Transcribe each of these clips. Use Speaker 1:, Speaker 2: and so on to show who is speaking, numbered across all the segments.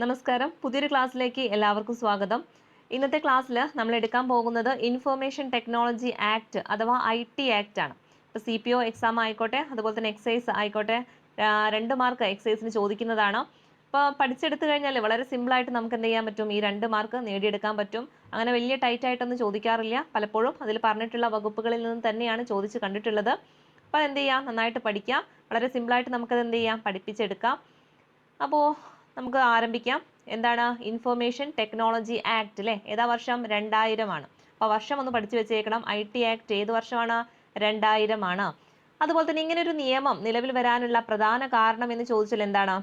Speaker 1: നമസ്കാരം. പുതിയൊരു ക്ലാസ്സിലേക്ക് എല്ലാവർക്കും സ്വാഗതം. ഇന്നത്തെ ക്ലാസ്സിൽ നമ്മൾ എടുക്കാൻ പോകുന്നത് ഇൻഫർമേഷൻ ടെക്നോളജി ആക്ട് അഥവാ IT ആക്ട് ആണ്. ഇപ്പോൾ CPO എക്സാം ആയിക്കോട്ടെ, അതുപോലെ തന്നെ എക്സൈസ് ആയിക്കോട്ടെ, 2 മാർക്ക് എക്സൈസിന് ചോദിക്കുന്നതാണ്. അപ്പോൾ പഠിച്ചെടുത്തു കഴിഞ്ഞാൽ വളരെ സിമ്പിളായിട്ട് നമുക്ക് എന്ത് ചെയ്യാൻ പറ്റും, ഈ 2 മാർക്ക് നേടിയെടുക്കാൻ പറ്റും. അങ്ങനെ വലിയ ടൈറ്റ് ആയിട്ടൊന്നും ചോദിക്കാറില്ല. പലപ്പോഴും അതിൽ പറഞ്ഞിട്ടുള്ള വകുപ്പുകളിൽ നിന്ന് തന്നെയാണ് ചോദിച്ച് കണ്ടിട്ടുള്ളത്. അപ്പോൾ എന്ത് ചെയ്യുക, നന്നായിട്ട് പഠിക്കുക. വളരെ സിമ്പിളായിട്ട് നമുക്കത് എന്ത് ചെയ്യാം, പഠിപ്പിച്ചെടുക്കാം. അപ്പോൾ നമുക്ക് ആരംഭിക്കാം. എന്താണ് ഇൻഫർമേഷൻ ടെക്നോളജി ആക്ട് അല്ലേ? ഏതാ വർഷം? 2000 ആണ്. അപ്പോൾ വർഷം ഒന്ന് പഠിച്ചു വെച്ചേക്കണം. IT ആക്ട് ഏത് വർഷമാണ്? 2000 ആണ്. അതുപോലെ തന്നെ ഇങ്ങനെ ഒരു നിയമം നിലവിൽ വരാനുള്ള പ്രധാന കാരണം എന്ന് ചോദിച്ചാൽ എന്താണ്?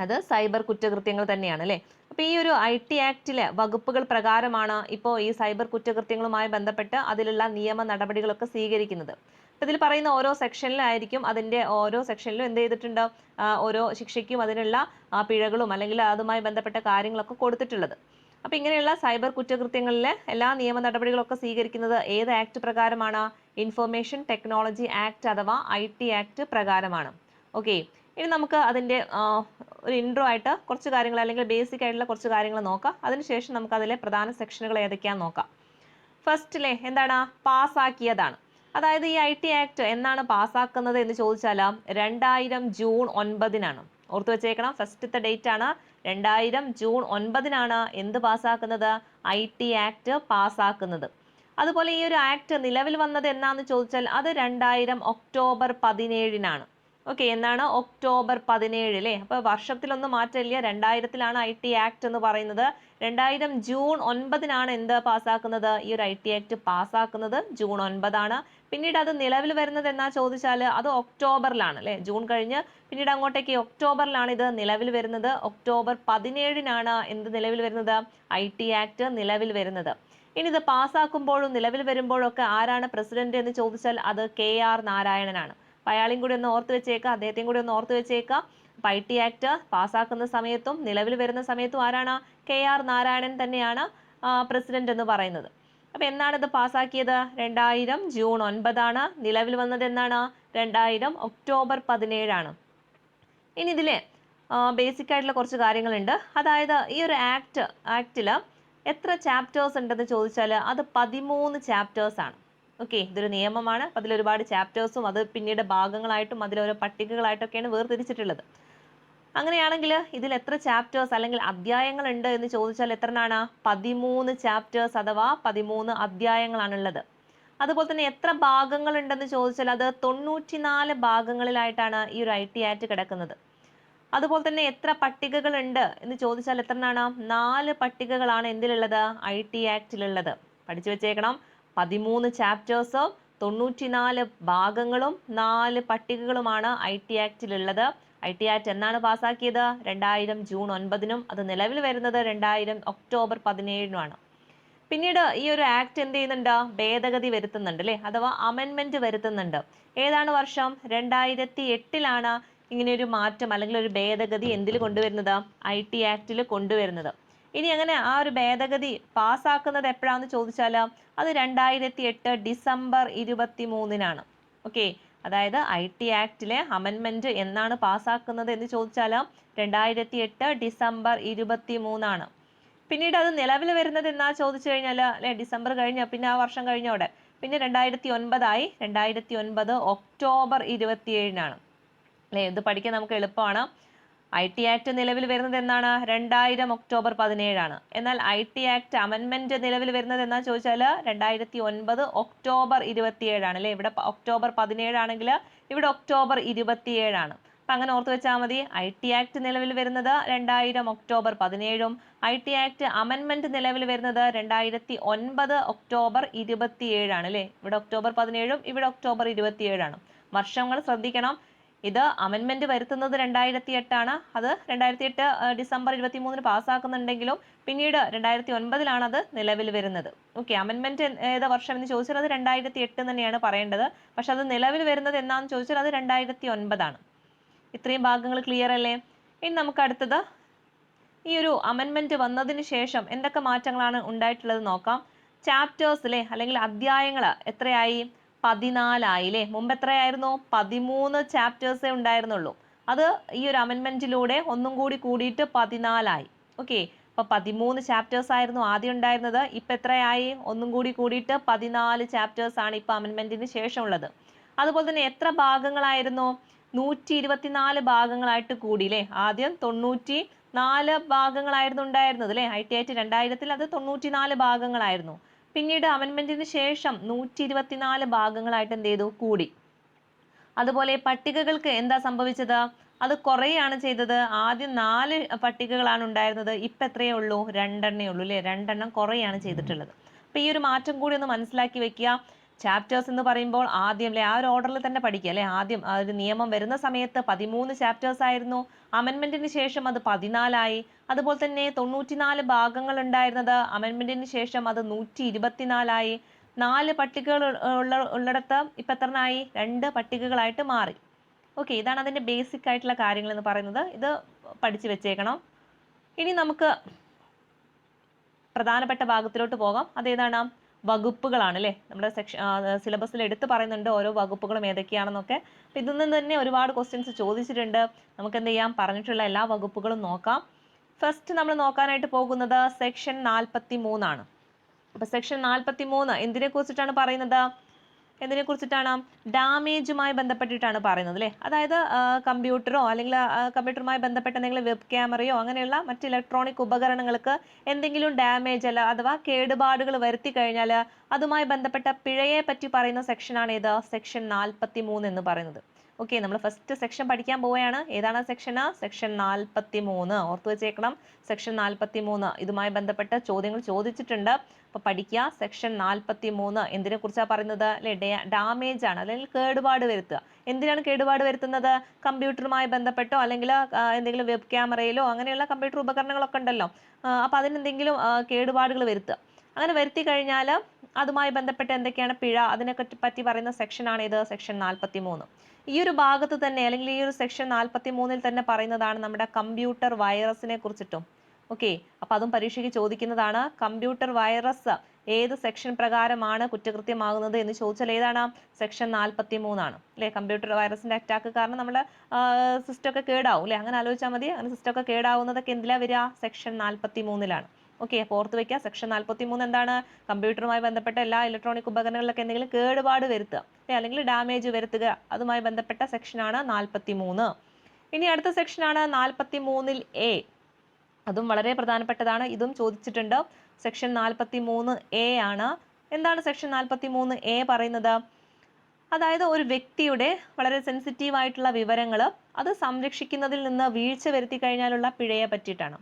Speaker 1: അത് സൈബർ കുറ്റകൃത്യങ്ങൾ തന്നെയാണ് അല്ലേ? അപ്പോൾ ഈ ഒരു IT ആക്ടിലെ വകുപ്പുകൾ പ്രകാരമാണ് ഇപ്പോൾ ഈ സൈബർ കുറ്റകൃത്യങ്ങളുമായി ബന്ധപ്പെട്ട് അതിലുള്ള നിയമ നടപടികളൊക്കെ സ്വീകരിക്കുന്നത്. അപ്പോൾ ഇതിൽ പറയുന്ന ഓരോ സെക്ഷനിലായിരിക്കും അതിൻ്റെ ഓരോ സെക്ഷനിലും എന്ത് ചെയ്തിട്ടുണ്ട്, ഓരോ ശിക്ഷയ്ക്കും അതിനുള്ള പിഴകളും അല്ലെങ്കിൽ അതുമായി ബന്ധപ്പെട്ട കാര്യങ്ങളൊക്കെ കൊടുത്തിട്ടുള്ളത്. അപ്പോൾ ഇങ്ങനെയുള്ള സൈബർ കുറ്റകൃത്യങ്ങളിലെ എല്ലാ നിയമ നടപടികളൊക്കെ സ്വീകരിക്കുന്നത് ഏത് ആക്ട് പ്രകാരമാണ്? ഇൻഫർമേഷൻ ടെക്നോളജി ആക്ട് അഥവാ IT ആക്ട് പ്രകാരമാണ്. ഓക്കെ, ഇനി നമുക്ക് അതിൻ്റെ ഒരു ഇൻട്രോ ആയിട്ട് കുറച്ച് കാര്യങ്ങൾ അല്ലെങ്കിൽ ബേസിക് ആയിട്ടുള്ള കുറച്ച് കാര്യങ്ങൾ നോക്കാം. അതിനുശേഷം നമുക്ക് അതിലെ പ്രധാന സെക്ഷനുകൾ ഏതൊക്കെയാണെന്ന് നോക്കാം. ഫസ്റ്റിലെ എന്താണ്? പാസ്സാക്കിയതാണ്. അതായത് ഈ IT ആക്ട് എന്നാണ് പാസ്സാക്കുന്നത് എന്ന് ചോദിച്ചാൽ 2000 ജൂൺ 9-നാണ്. ഓർത്തു വെച്ചേക്കണം, ഫസ്റ്റത്തെ ഡേറ്റ് ആണ് 2000 ജൂൺ 9-നാണ് എന്ത് പാസ്സാക്കുന്നത്? IT act പാസ്സാക്കുന്നത്. അതുപോലെ ഈ ഒരു ആക്ട് നിലവിൽ വന്നത് എന്നാന്ന് ചോദിച്ചാൽ അത് 2000 ഒക്ടോബർ 17-നാണ്. ഓക്കെ, എന്നാണ്? ഒക്ടോബർ 17 അല്ലേ? അപ്പോൾ വർഷത്തിലൊന്നും മാറ്റമില്ല, 2000-ത്തിലാണ് IT ആക്ട് എന്ന് പറയുന്നത്. 2000 ജൂൺ 9-നാണ് എന്ത് പാസ്സാക്കുന്നത്? ഈ ഒരു IT ആക്ട് പാസ്സാക്കുന്നത് ജൂൺ 9 പിന്നീട് അത് നിലവിൽ വരുന്നത് എന്നാ ചോദിച്ചാൽ അത് ഒക്ടോബറിലാണ് അല്ലേ? ജൂൺ കഴിഞ്ഞ് പിന്നീട് അങ്ങോട്ടേക്ക് ഒക്ടോബറിലാണ് ഇത് നിലവിൽ വരുന്നത്. ഒക്ടോബർ 17-നാണ് എന്ത് നിലവിൽ വരുന്നത്? IT ആക്ട് നിലവിൽ വരുന്നത്. ഇനി ഇത് പാസ്സാക്കുമ്പോഴും നിലവിൽ വരുമ്പോഴൊക്കെ ആരാണ് പ്രസിഡന്റ് എന്ന് ചോദിച്ചാൽ അത് KR നാരായണനാണ്. അപ്പോൾ അയാളെയും കൂടി ഒന്ന് ഓർത്ത് വെച്ചേക്കാം, അദ്ദേഹത്തെയും കൂടി ഒന്ന് ഓർത്ത് വെച്ചേക്കാം. അപ്പോൾ IT ആക്ട് പാസ്സാക്കുന്ന സമയത്തും നിലവിൽ വരുന്ന സമയത്തും ആരാണ്? KR നാരായണൻ തന്നെയാണ് പ്രസിഡന്റ് എന്ന് പറയുന്നത്. അപ്പോൾ എന്നാണ് ഇത് പാസ്സാക്കിയത്? 2000 ജൂൺ 9 നിലവിൽ വന്നത് എന്നാണ്? 2000 ഒക്ടോബർ 17 ഇനി ഇതിലെ ബേസിക് ആയിട്ടുള്ള കുറച്ച് കാര്യങ്ങളുണ്ട്. അതായത് ഈ ഒരു ആക്ടിൽ എത്ര ചാപ്റ്റേഴ്സ് ഉണ്ടെന്ന് ചോദിച്ചാൽ അത് 13 ചാപ്റ്റേഴ്സ് ആണ്. ഓക്കെ, ഇതൊരു നിയമമാണ്. അപ്പോൾ അതിൽ ഒരുപാട് ചാപ്റ്റേഴ്സും അത് പിന്നീട് ഭാഗങ്ങളായിട്ടും അതിലോരോ പട്ടികകളായിട്ടൊക്കെയാണ് വേർതിരിച്ചിട്ടുള്ളത്. അങ്ങനെയാണെങ്കിൽ ഇതിൽ എത്ര ചാപ്റ്റേഴ്സ് അല്ലെങ്കിൽ അധ്യായങ്ങൾ ഉണ്ട് എന്ന് ചോദിച്ചാൽ എത്രയാണ്? 13 ചാപ്റ്റേഴ്സ് അഥവാ 13 അധ്യായങ്ങളാണുള്ളത്. അതുപോലെ തന്നെ എത്ര ഭാഗങ്ങൾ ഉണ്ടെന്ന് ചോദിച്ചാൽ അത് 94 ഭാഗങ്ങളിലായിട്ടാണ് ഈ ഒരു IT ആക്ട് കിടക്കുന്നത്. അതുപോലെ തന്നെ എത്ര പട്ടികകൾ ഉണ്ട് എന്ന് ചോദിച്ചാൽ എത്രയാണ്? 4 പട്ടികകളാണ് എന്തിലുള്ളത്? IT ആക്ടിലുള്ളത്. പഠിച്ചു വെച്ചേക്കണം, 13 ചാപ്റ്റേഴ്സും 94 ഭാഗങ്ങളും 4 പട്ടികകളുമാണ് IT ആക്ടിലുള്ളത്. IT ആക്ട് എന്നാണ് പാസ്സാക്കിയത്? 2000 ജൂൺ 9-നും അത് നിലവിൽ വരുന്നത് 2000 ഒക്ടോബർ 17-നുമാണ്. പിന്നീട് ഈ ഒരു ആക്ട് എന്ത് ചെയ്യുന്നുണ്ട്? ഭേദഗതി വരുത്തുന്നുണ്ട് അല്ലേ? അഥവാ അമെൻമെന്റ് വരുത്തുന്നുണ്ട്. ഏതാണ് വർഷം? 2008-ലാണ് ഇങ്ങനെ ഒരു മാറ്റം അല്ലെങ്കിൽ ഒരു ഭേദഗതി എന്തിൽ കൊണ്ടുവരുന്നത്? IT ആക്ടിൽ കൊണ്ടുവരുന്നത്. ഇനി അങ്ങനെ ആ ഒരു ഭേദഗതി പാസ്സാക്കുന്നത് എപ്പോഴാന്ന് ചോദിച്ചാൽ അത് 2008 ഡിസംബർ 23-നാണ്. ഓക്കെ, അതായത് IT ആക്ടിലെ അമെൻമെന്റ് എന്നാണ് പാസ്സാക്കുന്നത് എന്ന് ചോദിച്ചാൽ 2008 ഡിസംബർ 23 പിന്നീട് അത് നിലവിൽ വരുന്നത് എന്നാ ചോദിച്ചു കഴിഞ്ഞാൽ അല്ലെ, ഡിസംബർ കഴിഞ്ഞ പിന്നെ ആ വർഷം കഴിഞ്ഞോടെ പിന്നെ 2009 2009 ഒക്ടോബർ 27-നാണ് അല്ലെ? ഇത് പഠിക്കാൻ നമുക്ക് എളുപ്പമാണ്. IT ആക്ട് നിലവിൽ വരുന്നത് എന്നാണ്? 2000 ഒക്ടോബർ 17 എന്നാൽ IT ആക്ട് അമെൻമെന്റ് നിലവിൽ വരുന്നത് എന്നാ ചോദിച്ചാൽ 2009 ഒക്ടോബർ 27 അല്ലെ? ഇവിടെ ഒക്ടോബർ 17 ആണെങ്കിൽ ഇവിടെ ഒക്ടോബർ 27 അപ്പം അങ്ങനെ ഓർത്ത് വെച്ചാൽ മതി. IT ആക്ട് നിലവിൽ വരുന്നത് 2000 ഒക്ടോബർ 17 IT ആക്ട് അമെൻമെന്റ് നിലവിൽ വരുന്നത് 2009 ഒക്ടോബർ 27 അല്ലേ? ഇവിടെ ഒക്ടോബർ 17 ഇവിടെ ഒക്ടോബർ 27 വർഷങ്ങൾ ശ്രദ്ധിക്കണം. ഇത് അമെൻമെന്റ് വരുത്തുന്നത് 2008 അത് 2008 ഡിസംബർ 23 പാസ്സാക്കുന്നുണ്ടെങ്കിലും പിന്നീട് 2009-ലാണ് അത് നിലവിൽ വരുന്നത്. ഓക്കെ, അമെൻമെന്റ് ഏത് വർഷം എന്ന് ചോദിച്ചാൽ അത് 2008 തന്നെയാണ് പറയേണ്ടത്. പക്ഷെ അത് നിലവിൽ വരുന്നത് എന്നാന്ന് ചോദിച്ചാൽ അത് 2009. ഇത്രയും ഭാഗങ്ങൾ ക്ലിയർ അല്ലേ? ഇനി നമുക്ക് അടുത്തത് ഈ ഒരു അമെൻമെന്റ് വന്നതിന് ശേഷം എന്തൊക്കെ മാറ്റങ്ങളാണ് ഉണ്ടായിട്ടുള്ളത് നോക്കാം. ചാപ്റ്റേഴ്സ് അല്ലേ അല്ലെങ്കിൽ അധ്യായങ്ങൾ എത്രയായി? 14 ആയി അല്ലേ? മുമ്പ് എത്രയായിരുന്നു? 13 ചാപ്റ്റേഴ്സേ ഉണ്ടായിരുന്നുള്ളൂ. അത് ഈ ഒരു അമെൻമെന്റിലൂടെ ഒന്നും കൂടി കൂടിയിട്ട് 14 ഓക്കെ. അപ്പൊ 13 ചാപ്റ്റേഴ്സ് ആയിരുന്നു ആദ്യം ഉണ്ടായിരുന്നത്. ഇപ്പൊ എത്രയായി? ഒന്നും കൂടി കൂടിയിട്ട് 14 ചാപ്റ്റേഴ്സ് ആണ് ഇപ്പൊ അമെൻമെന്റിന് ശേഷമുള്ളത്. അതുപോലെ തന്നെ എത്ര ഭാഗങ്ങളായിരുന്നു? 124 ഭാഗങ്ങളായിട്ട് കൂടി അല്ലേ. ആദ്യം 94 ഭാഗങ്ങളായിരുന്നു ഉണ്ടായിരുന്നത് അല്ലേ. IT ആയിട്ട് 2000 അത് 94 ഭാഗങ്ങളായിരുന്നു. പിന്നീട് അമെൻമെന്റിന് ശേഷം 124 ഭാഗങ്ങളായിട്ട് എന്ത് ചെയ്തു? കൂടി. അതുപോലെ പട്ടികകൾക്ക് എന്താ സംഭവിച്ചത്? അത് കുറയാണ് ചെയ്തത്. ആദ്യം 4 പട്ടികകളാണ് ഉണ്ടായിരുന്നത്. ഇപ്പൊ എത്രയേ ഉള്ളൂ? 2 ഉള്ളൂ അല്ലേ. 2 കുറയാണ് ചെയ്തിട്ടുള്ളത്. അപ്പൊ ഈ ഒരു മാറ്റം കൂടി ഒന്ന് മനസ്സിലാക്കി വെക്കുക. ചാപ്റ്റേഴ്സ് എന്ന് പറയുമ്പോൾ ആദ്യം അല്ലെ ആ ഒരു ഓർഡറിൽ തന്നെ പഠിക്കുക അല്ലെ. ആദ്യം ആ ഒരു നിയമം വരുന്ന സമയത്ത് 13 ചാപ്റ്റേഴ്സ് ആയിരുന്നു. അമെൻമെന്റിന് ശേഷം അത് 14 അതുപോലെ തന്നെ 94 ഭാഗങ്ങൾ ഉണ്ടായിരുന്നത് അമെൻമെന്റിന് ശേഷം അത് 124 4 പട്ടികകൾ ഉള്ളിടത്ത് ഇപ്പൊ എത്രയായി? 2 പട്ടികകളായിട്ട് മാറി. ഓക്കെ, ഇതാണ് അതിന്റെ ബേസിക് ആയിട്ടുള്ള കാര്യങ്ങൾ എന്ന് പറയുന്നത്. ഇത് പഠിച്ചു വെച്ചേക്കണം. ഇനി നമുക്ക് പ്രധാനപ്പെട്ട ഭാഗത്തിലോട്ട് പോകാം. അതേതാണ്? വകുപ്പുകളാണ് അല്ലേ. നമ്മുടെ സിലബസിൽ എടുത്ത് പറയുന്നുണ്ട് ഓരോ വകുപ്പുകളും ഏതൊക്കെയാണെന്നൊക്കെ. അപ്പൊ ഇതിൽ നിന്ന് തന്നെ ഒരുപാട് ക്വസ്റ്റ്യൻസ് ചോദിച്ചിട്ടുണ്ട്. നമുക്ക് എന്ത് ചെയ്യാം? പറഞ്ഞിട്ടുള്ള എല്ലാ വകുപ്പുകളും നോക്കാം. ഫസ്റ്റ് നമ്മൾ നോക്കാനായിട്ട് പോകുന്നത് സെക്ഷൻ 43 ആണ്. അപ്പൊ സെക്ഷൻ 43 എന്തിനെ കുറിച്ചിട്ടാണ് പറയുന്നത്? എന്തിനെ കുറിച്ചിട്ടാണ്? ഡാമേജുമായി ബന്ധപ്പെട്ടിട്ടാണ് പറയുന്നത് അല്ലേ. അതായത് കമ്പ്യൂട്ടറോ അല്ലെങ്കിൽ കമ്പ്യൂട്ടറുമായി ബന്ധപ്പെട്ട എന്തെങ്കിലും വെബ് ക്യാമറയോ അങ്ങനെയുള്ള മറ്റ് ഇലക്ട്രോണിക് ഉപകരണങ്ങൾക്ക് എന്തെങ്കിലും ഡാമേജ് അല്ല അഥവാ കേടുപാടുകൾ വരുത്തി കഴിഞ്ഞാൽ അതുമായി ബന്ധപ്പെട്ട പിഴയെ പറ്റി പറയുന്ന സെക്ഷനാണ് ഏത്? സെക്ഷൻ 43 എന്ന് പറയുന്നത്. ഓക്കെ, നമ്മൾ ഫസ്റ്റ് സെക്ഷൻ പഠിക്കാൻ പോവുകയാണ്. ഏതാണ് സെക്ഷൻ? സെക്ഷൻ 43. ഓർത്തു വെച്ചേക്കണം. സെക്ഷൻ 43 ഇതുമായി ബന്ധപ്പെട്ട ചോദ്യങ്ങൾ ചോദിച്ചിട്ടുണ്ട്. അപ്പൊ പഠിക്കുക. സെക്ഷൻ 43 എന്തിനെ കുറിച്ചാണ് പറയുന്നത്? അല്ലെ, ഡാമേജ് ആണ് അല്ലെങ്കിൽ കേടുപാട് വരുത്തുക. എന്തിനാണ് കേടുപാട് വരുത്തുന്നത്? കമ്പ്യൂട്ടറുമായി ബന്ധപ്പെട്ടോ അല്ലെങ്കിൽ എന്തെങ്കിലും വെബ് ക്യാമറയിലോ അങ്ങനെയുള്ള കമ്പ്യൂട്ടർ ഉപകരണങ്ങളൊക്കെ ഉണ്ടല്ലോ. അപ്പൊ അതിനെന്തെങ്കിലും കേടുപാടുകൾ വരുത്തുക. അങ്ങനെ വരുത്തി കഴിഞ്ഞാൽ അതുമായി ബന്ധപ്പെട്ട് എന്തൊക്കെയാണ് പിഴ അതിനെ പറ്റി പറയുന്ന സെക്ഷനാണ് ഇത് സെക്ഷൻ 43. ഈ ഒരു ഭാഗത്ത് തന്നെ അല്ലെങ്കിൽ ഈ ഒരു സെക്ഷൻ 43 തന്നെ പറയുന്നതാണ് നമ്മുടെ കമ്പ്യൂട്ടർ വൈറസിനെ കുറിച്ചിട്ടും. ഓക്കെ, അപ്പൊ അതും പരീക്ഷയ്ക്ക് ചോദിക്കുന്നതാണ്. കമ്പ്യൂട്ടർ വൈറസ് ഏത് സെക്ഷൻ പ്രകാരമാണ് കുറ്റകൃത്യമാകുന്നത് എന്ന് ചോദിച്ചാൽ ഏതാണ്? സെക്ഷൻ 43 ആണ് അല്ലെ. കമ്പ്യൂട്ടർ വൈറസിന്റെ അറ്റാക്ക് കാരണം നമ്മുടെ സിസ്റ്റം ഒക്കെ കേടാവും അല്ലെ. അങ്ങനെ ആലോചിച്ചാൽ മതി. അങ്ങനെ സിസ്റ്റം ഒക്കെ കേടാവുന്നതൊക്കെ എന്തിലാ വരിക? സെക്ഷൻ 43 ഓക്കെ, അപ്പോൾ ഓർത്ത് വെക്കുക. സെക്ഷൻ 43 എന്താണ്? കമ്പ്യൂട്ടറുമായി ബന്ധപ്പെട്ട എല്ലാ ഇലക്ട്രോണിക് ഉപകരണങ്ങളിലൊക്കെ എന്തെങ്കിലും കേടുപാട് വരുത്തുക അല്ലെങ്കിൽ ഡാമേജ് വരുത്തുക അതുമായി ബന്ധപ്പെട്ട സെക്ഷനാണ് 43. ഇനി അടുത്ത സെക്ഷനാണ് 43A. അതും വളരെ പ്രധാനപ്പെട്ടതാണ്. ഇതും ചോദിച്ചിട്ടുണ്ട്. സെക്ഷൻ 43A ആണ്. എന്താണ് സെക്ഷൻ 43A പറയുന്നത്? അതായത് ഒരു വ്യക്തിയുടെ വളരെ സെൻസിറ്റീവ് ആയിട്ടുള്ള വിവരങ്ങൾ അത് സംരക്ഷിക്കുന്നതിൽ നിന്ന് വീഴ്ച വരുത്തി കഴിഞ്ഞാലുള്ള പിഴയെ പറ്റിയിട്ടാണ്.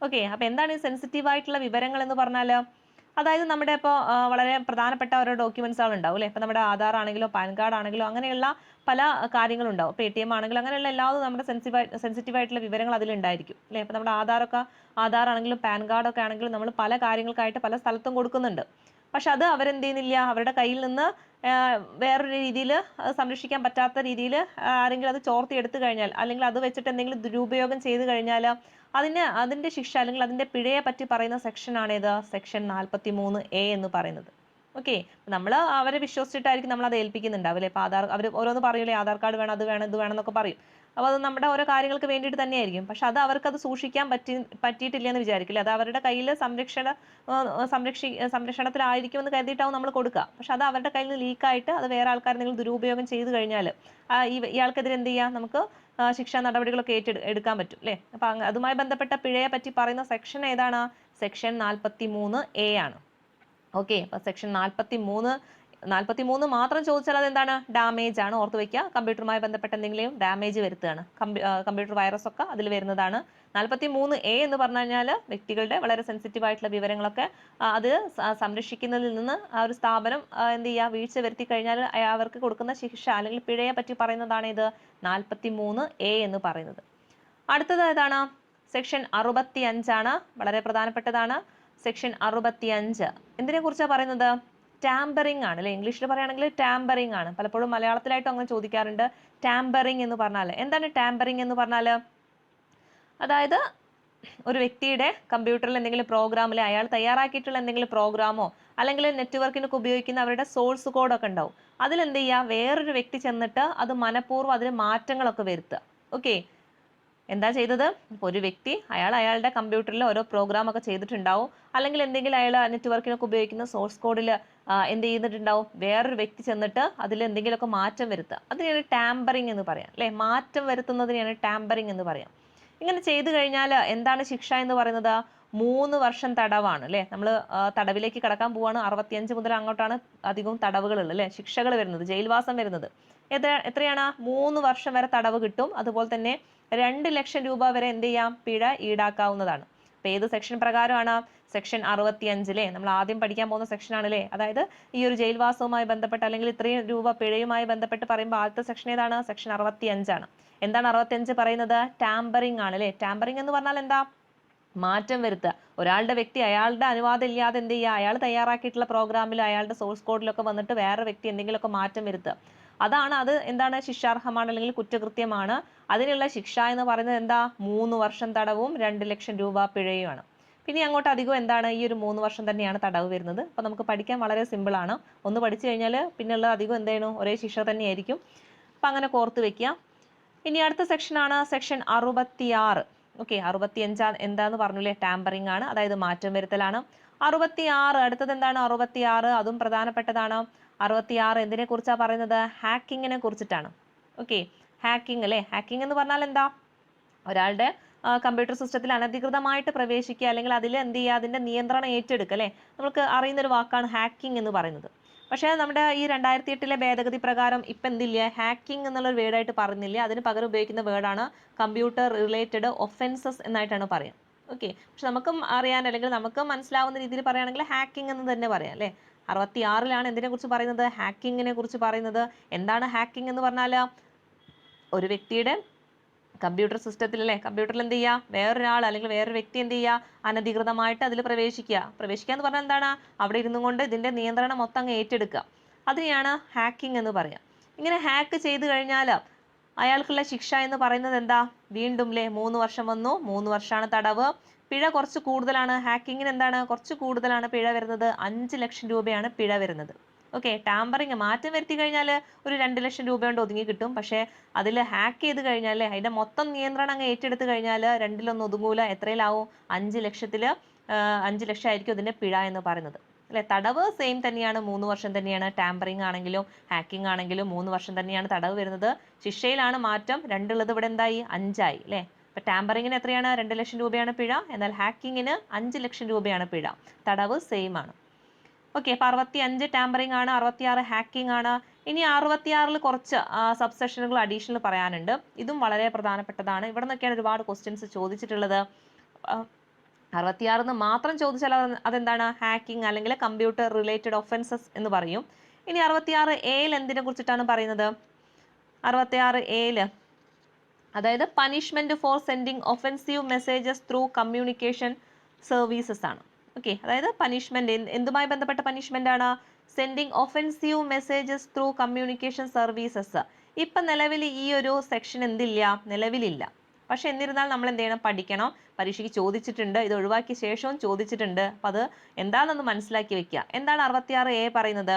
Speaker 1: ഓക്കെ, അപ്പൊ എന്താണ് ഈ സെൻസിറ്റീവ് ആയിട്ടുള്ള വിവരങ്ങൾ എന്ന് പറഞ്ഞാൽ? അതായത് നമ്മുടെ ഇപ്പോൾ വളരെ പ്രധാനപ്പെട്ട ഓരോ ഡോക്യുമെന്റ്സുകൾ ഉണ്ടാവും അല്ലേ. ഇപ്പം നമ്മുടെ ആധാർ ആണെങ്കിലോ പാൻ കാർഡ് ആണെങ്കിലോ അങ്ങനെയുള്ള പല കാര്യങ്ങളുണ്ടാവും. ഇപ്പോൾ ATM ആണെങ്കിലും അങ്ങനെയുള്ള എല്ലാതും നമ്മുടെ സെൻസിറ്റീവ് ആയിട്ടുള്ള വിവരങ്ങൾ അതിലുണ്ടായിരിക്കും അല്ലേ. ഇപ്പം നമ്മുടെ ആധാർ ആണെങ്കിലും പാൻ കാർഡൊക്കെ ആണെങ്കിലും നമ്മൾ പല കാര്യങ്ങൾക്കായിട്ട് പല സ്ഥലത്തും കൊടുക്കുന്നുണ്ട്. പക്ഷെ അത് അവരെന്ത് ചെയ്യുന്നില്ല, അവരുടെ കയ്യിൽ നിന്ന് വേറൊരു രീതിയിൽ സംരക്ഷിക്കാൻ പറ്റാത്ത രീതിയിൽ ആരെങ്കിലും അത് ചോർത്തി എടുത്തു കഴിഞ്ഞാൽ അല്ലെങ്കിൽ അത് വെച്ചിട്ട് എന്തെങ്കിലും ദുരുപയോഗം ചെയ്തു കഴിഞ്ഞാൽ അതിന്റെ ശിക്ഷ അല്ലെങ്കിൽ അതിന്റെ പിഴയെ പറ്റി പറയുന്ന സെക്ഷനാണ് ഏത്? സെക്ഷൻ 43A എന്ന് പറയുന്നത്. ഓക്കെ, നമ്മൾ അവരെ വിശ്വസിച്ചിട്ടായിരിക്കും നമ്മൾ അത് ഏൽപ്പിക്കുന്നുണ്ടാവില്ലേ. ഇപ്പൊ അവർ ഓരോന്ന് പറയൂലേ, ആധാർ കാർഡ് വേണം, അത് വേണം, ഇത് വേണം എന്നൊക്കെ പറയും. അപ്പോൾ അത് നമ്മുടെ ഓരോ കാര്യങ്ങൾക്ക് വേണ്ടിയിട്ട് തന്നെയായിരിക്കും. പക്ഷെ അത് അവർക്കത് സൂക്ഷിക്കാൻ പറ്റിയിട്ടില്ല എന്ന് വിചാരിക്കില്ല. അത് അവരുടെ കയ്യിൽ സംരക്ഷണത്തിലായിരിക്കുമെന്ന് കരുതിയിട്ടാവും നമ്മൾ കൊടുക്കുക. പക്ഷെ അത് അവരുടെ കയ്യിൽ നിന്ന് ലീക്കായിട്ട് അത് വേറെ ആൾക്കാർ എന്തെങ്കിലും ദുരുപയോഗം ചെയ്തു കഴിഞ്ഞാൽ ഇയാൾക്കെതിരെ എന്ത് ചെയ്യാം? നമുക്ക് ശിക്ഷാ നടപടികളൊക്കെ എടുക്കാൻ പറ്റും അല്ലേ. അപ്പൊ അതുമായി ബന്ധപ്പെട്ട പിഴയെ പറ്റി പറയുന്ന സെക്ഷൻ ഏതാണ്? സെക്ഷൻ 43A ആണ്. ഓക്കെ, അപ്പൊ സെക്ഷൻ 43 മാത്രം ചോദിച്ചാൽ അതെന്താണ്? ഡാമേജ് ആണ്. ഓർത്ത് വെക്കുക. കമ്പ്യൂട്ടറുമായി ബന്ധപ്പെട്ട എന്തെങ്കിലും ഡാമേജ് വരുത്തുകയാണ്. കമ്പ്യൂട്ടർ വൈറസ് ഒക്കെ അതിൽ വരുന്നതാണ്. 43A എന്ന് പറഞ്ഞു കഴിഞ്ഞാൽ വ്യക്തികളുടെ വളരെ സെൻസിറ്റീവ് ആയിട്ടുള്ള വിവരങ്ങളൊക്കെ അത് സംരക്ഷിക്കുന്നതിൽ നിന്ന് ആ ഒരു സ്ഥാപനം എന്ത് ചെയ്യുക? വീഴ്ച വരുത്തി കഴിഞ്ഞാൽ അവർക്ക് കൊടുക്കുന്ന ശിക്ഷ അല്ലെങ്കിൽ പിഴയെ പറ്റി പറയുന്നതാണ് ഇത് 43A എന്ന് പറയുന്നത്. അടുത്തത് ഏതാണ്? സെക്ഷൻ 65 ആണ്. വളരെ പ്രധാനപ്പെട്ടതാണ്. സെക്ഷൻ 65 എന്തിനെ കുറിച്ചാണ് പറയുന്നത്? ടാമ്പറിംഗ് ആണ് അല്ലെ. ഇംഗ്ലീഷിൽ പറയുകയാണെങ്കിൽ ടാമ്പറിംഗ് ആണ്. പലപ്പോഴും മലയാളത്തിലായിട്ടും അങ്ങനെ ചോദിക്കാറുണ്ട്. ടാമ്പറിംഗ് എന്ന് പറഞ്ഞാൽ എന്താണ്? ടാമ്പറിംഗ് എന്ന് പറഞ്ഞാൽ അതായത് ഒരു വ്യക്തിയുടെ കമ്പ്യൂട്ടറിൽ എന്തെങ്കിലും പ്രോഗ്രാമിൽ അയാൾ തയ്യാറാക്കിയിട്ടുള്ള എന്തെങ്കിലും പ്രോഗ്രാമോ അല്ലെങ്കിൽ നെറ്റ്വർക്കിനൊക്കെ ഉപയോഗിക്കുന്ന അവരുടെ സോഴ്സ് കോഡൊക്കെ ഉണ്ടാവും. അതിലെന്ത് ചെയ്യുക? വേറൊരു വ്യക്തി ചെന്നിട്ട് അത് മനഃപൂർവ്വം അതിൽ മാറ്റങ്ങളൊക്കെ വരുത്തുക. ഓക്കെ, എന്താ ചെയ്തത്? ഇപ്പോൾ ഒരു വ്യക്തി അയാളുടെ കമ്പ്യൂട്ടറിൽ ഓരോ പ്രോഗ്രാം ഒക്കെ ചെയ്തിട്ടുണ്ടാവും, അല്ലെങ്കിൽ എന്തെങ്കിലും അയാൾ നെറ്റ്വർക്കിനൊക്കെ ഉപയോഗിക്കുന്ന സോഴ്സ് കോഡിൽ എന്ത് ചെയ്തിട്ടുണ്ടാവും, വേറൊരു വ്യക്തി ചെന്നിട്ട് അതിൽ എന്തെങ്കിലുമൊക്കെ മാറ്റം വരുത്തുക. അതിനെയാണ് ടാമ്പറിങ് എന്ന് പറയാം അല്ലേ. മാറ്റം വരുത്തുന്നതിനെയാണ് ടാമ്പറിങ് എന്ന് പറയാം. ഇങ്ങനെ ചെയ്തു കഴിഞ്ഞാൽ എന്താണ് ശിക്ഷ എന്ന് പറയുന്നത്? 3 വർഷം തടവാണ് അല്ലേ. നമ്മൾ തടവിലേക്ക് കടക്കാൻ പോവാണ്. 65 മുതൽ അങ്ങോട്ടാണ് അധികവും തടവുകളുള്ളത് അല്ലേ, ശിക്ഷകൾ വരുന്നത്, ജയിൽവാസം വരുന്നത്. എത്രയാണ്? 3 വർഷം വരെ തടവ് കിട്ടും. അതുപോലെ തന്നെ 2 ലക്ഷം രൂപ വരെ എന്ത് ചെയ്യാം, പിഴ ഈടാക്കാവുന്നതാണ്. അപ്പൊ ഏത് സെക്ഷൻ പ്രകാരമാണ്? സെക്ഷൻ 65 നമ്മൾ ആദ്യം പഠിക്കാൻ പോകുന്ന സെക്ഷൻ ആണല്ലേ. അതായത് ഈ ഒരു ജയിൽവാസവുമായി ബന്ധപ്പെട്ട് അല്ലെങ്കിൽ ഇത്രയും രൂപ പിഴയുമായി ബന്ധപ്പെട്ട് പറയുമ്പോൾ ആദ്യത്തെ സെക്ഷൻ ഏതാണ്? സെക്ഷൻ 65 ആണ്. എന്താണ് 65 പറയുന്നത്? ടാമ്പറിംഗ് ആണ് അല്ലേ. ടാമ്പറിംഗ് എന്ന് പറഞ്ഞാൽ എന്താ? മാറ്റം വരുത്തുക. ഒരാളുടെ വ്യക്തി അയാളുടെ അനുവാദം ഇല്ലാതെ എന്ത് ചെയ്യുക, അയാൾ തയ്യാറാക്കിയിട്ടുള്ള പ്രോഗ്രാമിലോ അയാളുടെ സോഴ്സ് കോഡിലൊക്കെ വന്നിട്ട് വേറെ വ്യക്തി എന്തെങ്കിലുമൊക്കെ മാറ്റം വരുത്തുക. അതാണ്, അത് എന്താണ്? ശിക്ഷാർഹമാണ് അല്ലെങ്കിൽ കുറ്റകൃത്യമാണ്. അതിനുള്ള ശിക്ഷ എന്ന് പറയുന്നത് എന്താ? 3 വർഷം തടവും 2 ലക്ഷം രൂപ പിഴയുമാണ്. പിന്നെ അങ്ങോട്ട് അധികം എന്താണ്? ഈ ഒരു 3 വർഷം തന്നെയാണ് തടവ് വരുന്നത്. അപ്പൊ നമുക്ക് പഠിക്കാൻ വളരെ സിമ്പിൾ ആണ്. ഒന്ന് പഠിച്ചു കഴിഞ്ഞാൽ പിന്നെയുള്ള അധികം എന്താണ്? ഒരേ ശിക്ഷ തന്നെയായിരിക്കും. അപ്പൊ അങ്ങനെ കോർത്ത് വെക്കുക. ഇനി അടുത്ത സെക്ഷൻ ആണ് സെക്ഷൻ 66. ഓക്കെ, 65 എന്താന്ന് പറഞ്ഞില്ലേ, ടാമ്പറിംഗ് ആണ്, അതായത് മാറ്റം വരുത്തലാണ്. 66 അടുത്തത് എന്താണ്? 66 അതും പ്രധാനപ്പെട്ടതാണ്. 66 എന്തിനെ കുറിച്ചാണ് പറയുന്നത്? ഹാക്കിങ്ങിനെ കുറിച്ചിട്ടാണ്. ഓക്കെ, ഹാക്കിംഗ് അല്ലേ. ഹാക്കിംഗ് എന്ന് പറഞ്ഞാൽ എന്താ? ഒരാളുടെ കമ്പ്യൂട്ടർ സിസ്റ്റത്തിൽ അനധികൃതമായിട്ട് പ്രവേശിക്കുക, അല്ലെങ്കിൽ അതിൽ എന്ത് ചെയ്യുക, അതിന്റെ നിയന്ത്രണം ഏറ്റെടുക്കുക അല്ലേ. നമുക്ക് അറിയുന്ന ഒരു വാക്കാണ് ഹാക്കിംഗ് എന്ന് പറയുന്നത്. പക്ഷേ നമ്മുടെ ഈ 2008 ഭേദഗതി പ്രകാരം ഇപ്പം എന്തില്ല, ഹാക്കിംഗ് എന്നുള്ളൊരു വേർഡായിട്ട് പറയുന്നില്ല. അതിന് പകരം ഉപയോഗിക്കുന്ന വേർഡാണ് കമ്പ്യൂട്ടർ റിലേറ്റഡ് ഒഫൻസസ് എന്നായിട്ടാണ് പറയാം. ഓക്കെ, പക്ഷെ നമുക്കും അറിയാൻ അല്ലെങ്കിൽ നമുക്ക് മനസ്സിലാവുന്ന രീതിയിൽ പറയുകയാണെങ്കിൽ ഹാക്കിംഗ് എന്ന് തന്നെ പറയാം അല്ലേ. 66 എന്തിനെ കുറിച്ച് പറയുന്നത്? ഹാക്കിങ്ങിനെ കുറിച്ച് പറയുന്നത്. എന്താണ് ഹാക്കിംഗ് എന്ന് പറഞ്ഞാൽ? ഒരു വ്യക്തിയുടെ കമ്പ്യൂട്ടർ സിസ്റ്റത്തിൽ അല്ലേ, കമ്പ്യൂട്ടറിൽ എന്ത് ചെയ്യുക, വേറൊരാൾ അല്ലെങ്കിൽ വേറൊരു വ്യക്തി എന്ത് ചെയ്യുക, അനധികൃതമായിട്ട് അതിൽ പ്രവേശിക്കുക എന്ന് പറഞ്ഞാൽ എന്താണ്? അവിടെ ഇരുന്നു കൊണ്ട് ഇതിന്റെ നിയന്ത്രണം മൊത്തം അങ്ങ് ഏറ്റെടുക്കുക. അതിനെയാണ് ഹാക്കിംഗ് എന്ന് പറയാം. ഇങ്ങനെ ഹാക്ക് ചെയ്തു കഴിഞ്ഞാൽ അയാൾക്കുള്ള ശിക്ഷ എന്ന് പറയുന്നത് എന്താ? വീണ്ടും അല്ലേ 3 വർഷം വന്നു, 3 വർഷമാണ് തടവ്. പിഴ കുറച്ച് കൂടുതലാണ്. ഹാക്കിങ്ങിന് എന്താണ്? കുറച്ച് കൂടുതലാണ് പിഴ വരുന്നത്. 5 ലക്ഷം രൂപയാണ് പിഴ വരുന്നത്. ഓക്കെ, ടാമ്പറിങ് മാറ്റം വരുത്തി കഴിഞ്ഞാൽ ഒരു 2 ലക്ഷം രൂപ കൊണ്ട് ഒതുങ്ങി കിട്ടും. പക്ഷേ അതിൽ ഹാക്ക് ചെയ്ത് കഴിഞ്ഞാൽ അതിന്റെ മൊത്തം നിയന്ത്രണം അങ്ങ് ഏറ്റെടുത്ത് കഴിഞ്ഞാൽ 2-ലൊന്നും ഒതുങ്ങൂല. എത്രയിലാവും? 5 ലക്ഷത്തിൽ 5 ലക്ഷം ആയിരിക്കും ഇതിന്റെ പിഴ എന്ന് പറയുന്നത് അല്ലെ. തടവ് സെയിം തന്നെയാണ്, 3 വർഷം തന്നെയാണ്. ടാമ്പറിങ് ആണെങ്കിലും ഹാക്കിംഗ് ആണെങ്കിലും 3 വർഷം തന്നെയാണ് തടവ് വരുന്നത്. ശിക്ഷയിലാണ് മാറ്റം. 2 ഇവിടെ എന്തായി? 5 ആയി അല്ലേ. ഇപ്പൊ ടാമ്പറിങ്ങിന് എത്രയാണ്? 2 ലക്ഷം രൂപയാണ് പിഴ. എന്നാൽ ഹാക്കിങ്ങിന് 5 ലക്ഷം രൂപയാണ് പിഴ. തടവ് സെയിം ആണ്. ഓക്കെ, അപ്പൊ 65 ടാമ്പറിംഗ് ആണ്, 66 ഹാക്കിംഗ് ആണ്. ഇനി 66 കുറച്ച് സബ്സെഷനുകൾ അഡീഷണൽ പറയാനുണ്ട്. ഇതും വളരെ പ്രധാനപ്പെട്ടതാണ്. ഇവിടെ നിന്നൊക്കെയാണ് ഒരുപാട് ക്വസ്റ്റ്യൻസ് ചോദിച്ചിട്ടുള്ളത്. 66 മാത്രം ചോദിച്ചാൽ അതെന്താണ്? ഹാക്കിംഗ് അല്ലെങ്കിൽ കമ്പ്യൂട്ടർ റിലേറ്റഡ് ഒഫൻസസ് എന്ന് പറയും. ഇനി 66A എന്തിനെ കുറിച്ചിട്ടാണ് പറയുന്നത്? 66A അതായത് punishment for sending offensive messages through communication services ആണ്. ഓക്കെ, അതായത് പണിഷ്മെന്റ് എന്തുമായി ബന്ധപ്പെട്ട പണിഷ്മെന്റ് ആണ്? Sending offensive messages through communication services. ഇപ്പൊ നിലവിൽ ഈ ഒരു സെക്ഷൻ എന്തില്ല? നിലവിലില്ല. പക്ഷെ എന്നിരുന്നാൽ നമ്മൾ എന്ത് ചെയ്യണം? പഠിക്കണം. പരീക്ഷയ്ക്ക് ചോദിച്ചിട്ടുണ്ട്, ഇത് ഒഴിവാക്കിയ ശേഷവും ചോദിച്ചിട്ടുണ്ട്. അപ്പൊ അത് എന്താണെന്ന് മനസ്സിലാക്കി വെക്കുക. എന്താണ് 66A പറയുന്നത്?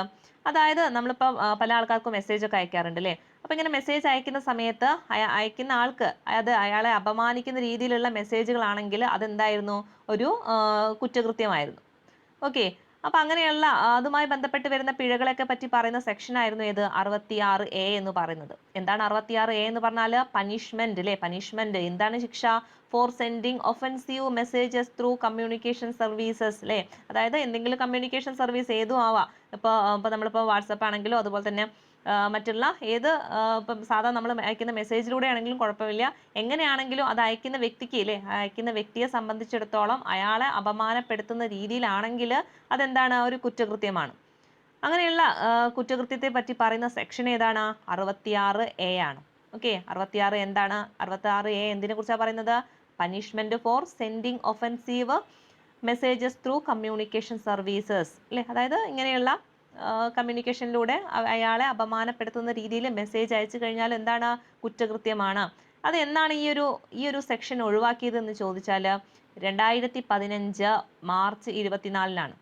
Speaker 1: അതായത് നമ്മളിപ്പോൾ പല ആൾക്കാർക്കും മെസ്സേജ് ഒക്കെ അയക്കാറുണ്ട് അല്ലേ. അപ്പൊ ഇങ്ങനെ മെസ്സേജ് അയക്കുന്ന സമയത്ത് അയക്കുന്ന ആൾക്ക് അത് അയാളെ അപമാനിക്കുന്ന രീതിയിലുള്ള മെസ്സേജുകളാണെങ്കിൽ അതെന്തായിരുന്നു? ഒരു കുറ്റകൃത്യമായിരുന്നു. ഓക്കെ, അപ്പൊ അങ്ങനെയുള്ള അതുമായി ബന്ധപ്പെട്ട് വരുന്ന പിഴകളൊക്കെ പറ്റി പറയുന്ന സെക്ഷൻ ആയിരുന്നു ഏത്? 66A എന്ന് പറയുന്നത്. എന്താണ് 66A എന്ന് പറഞ്ഞാൽ? പനിഷ്മെന്റ് അല്ലേ. പനിഷ്മെന്റ് എന്താണ്? ശിക്ഷ. Four sending offensive messages through communication services അല്ലേ. അതായത് എന്തെങ്കിലും കമ്മ്യൂണിക്കേഷൻ സർവീസ് ഏതും ആവാം. ഇപ്പൊ നമ്മളിപ്പോൾ വാട്സപ്പ് ആണെങ്കിലും അതുപോലെ തന്നെ മറ്റുള്ള ഏത് ഇപ്പം സാധാ നമ്മൾ അയക്കുന്ന മെസ്സേജിലൂടെ ആണെങ്കിലും കുഴപ്പമില്ല. എങ്ങനെയാണെങ്കിലും അത് അയക്കുന്ന വ്യക്തിക്ക് അല്ലേ, അയക്കുന്ന വ്യക്തിയെ സംബന്ധിച്ചിടത്തോളം അയാളെ അപമാനപ്പെടുത്തുന്ന രീതിയിലാണെങ്കിൽ അതെന്താണ്? ഒരു കുറ്റകൃത്യമാണ്. അങ്ങനെയുള്ള കുറ്റകൃത്യത്തെ പറ്റി പറയുന്ന സെക്ഷൻ ഏതാണ്? 66A ആണ്. ഓക്കെ, 66 എന്താണ്? 66A എന്തിനെ കുറിച്ചാണ് പറയുന്നത്? Punishment four sending offensive messages through communication services അല്ലേ. അതായത് ഇങ്ങനെയുള്ള കമ്മ്യൂണിക്കേഷനിലൂടെ അയാളെ അപമാനപ്പെടുത്തുന്ന രീതിയിൽ മെസ്സേജ് അയച്ചു കഴിഞ്ഞാൽ എന്താണ്? കുറ്റകൃത്യമാണ്. അത് എന്നാണ് ഈ ഒരു സെക്ഷൻ ഒഴിവാക്കിയത് എന്ന് ചോദിച്ചാൽ 2015 മാർച്ച് 24-നാണ്.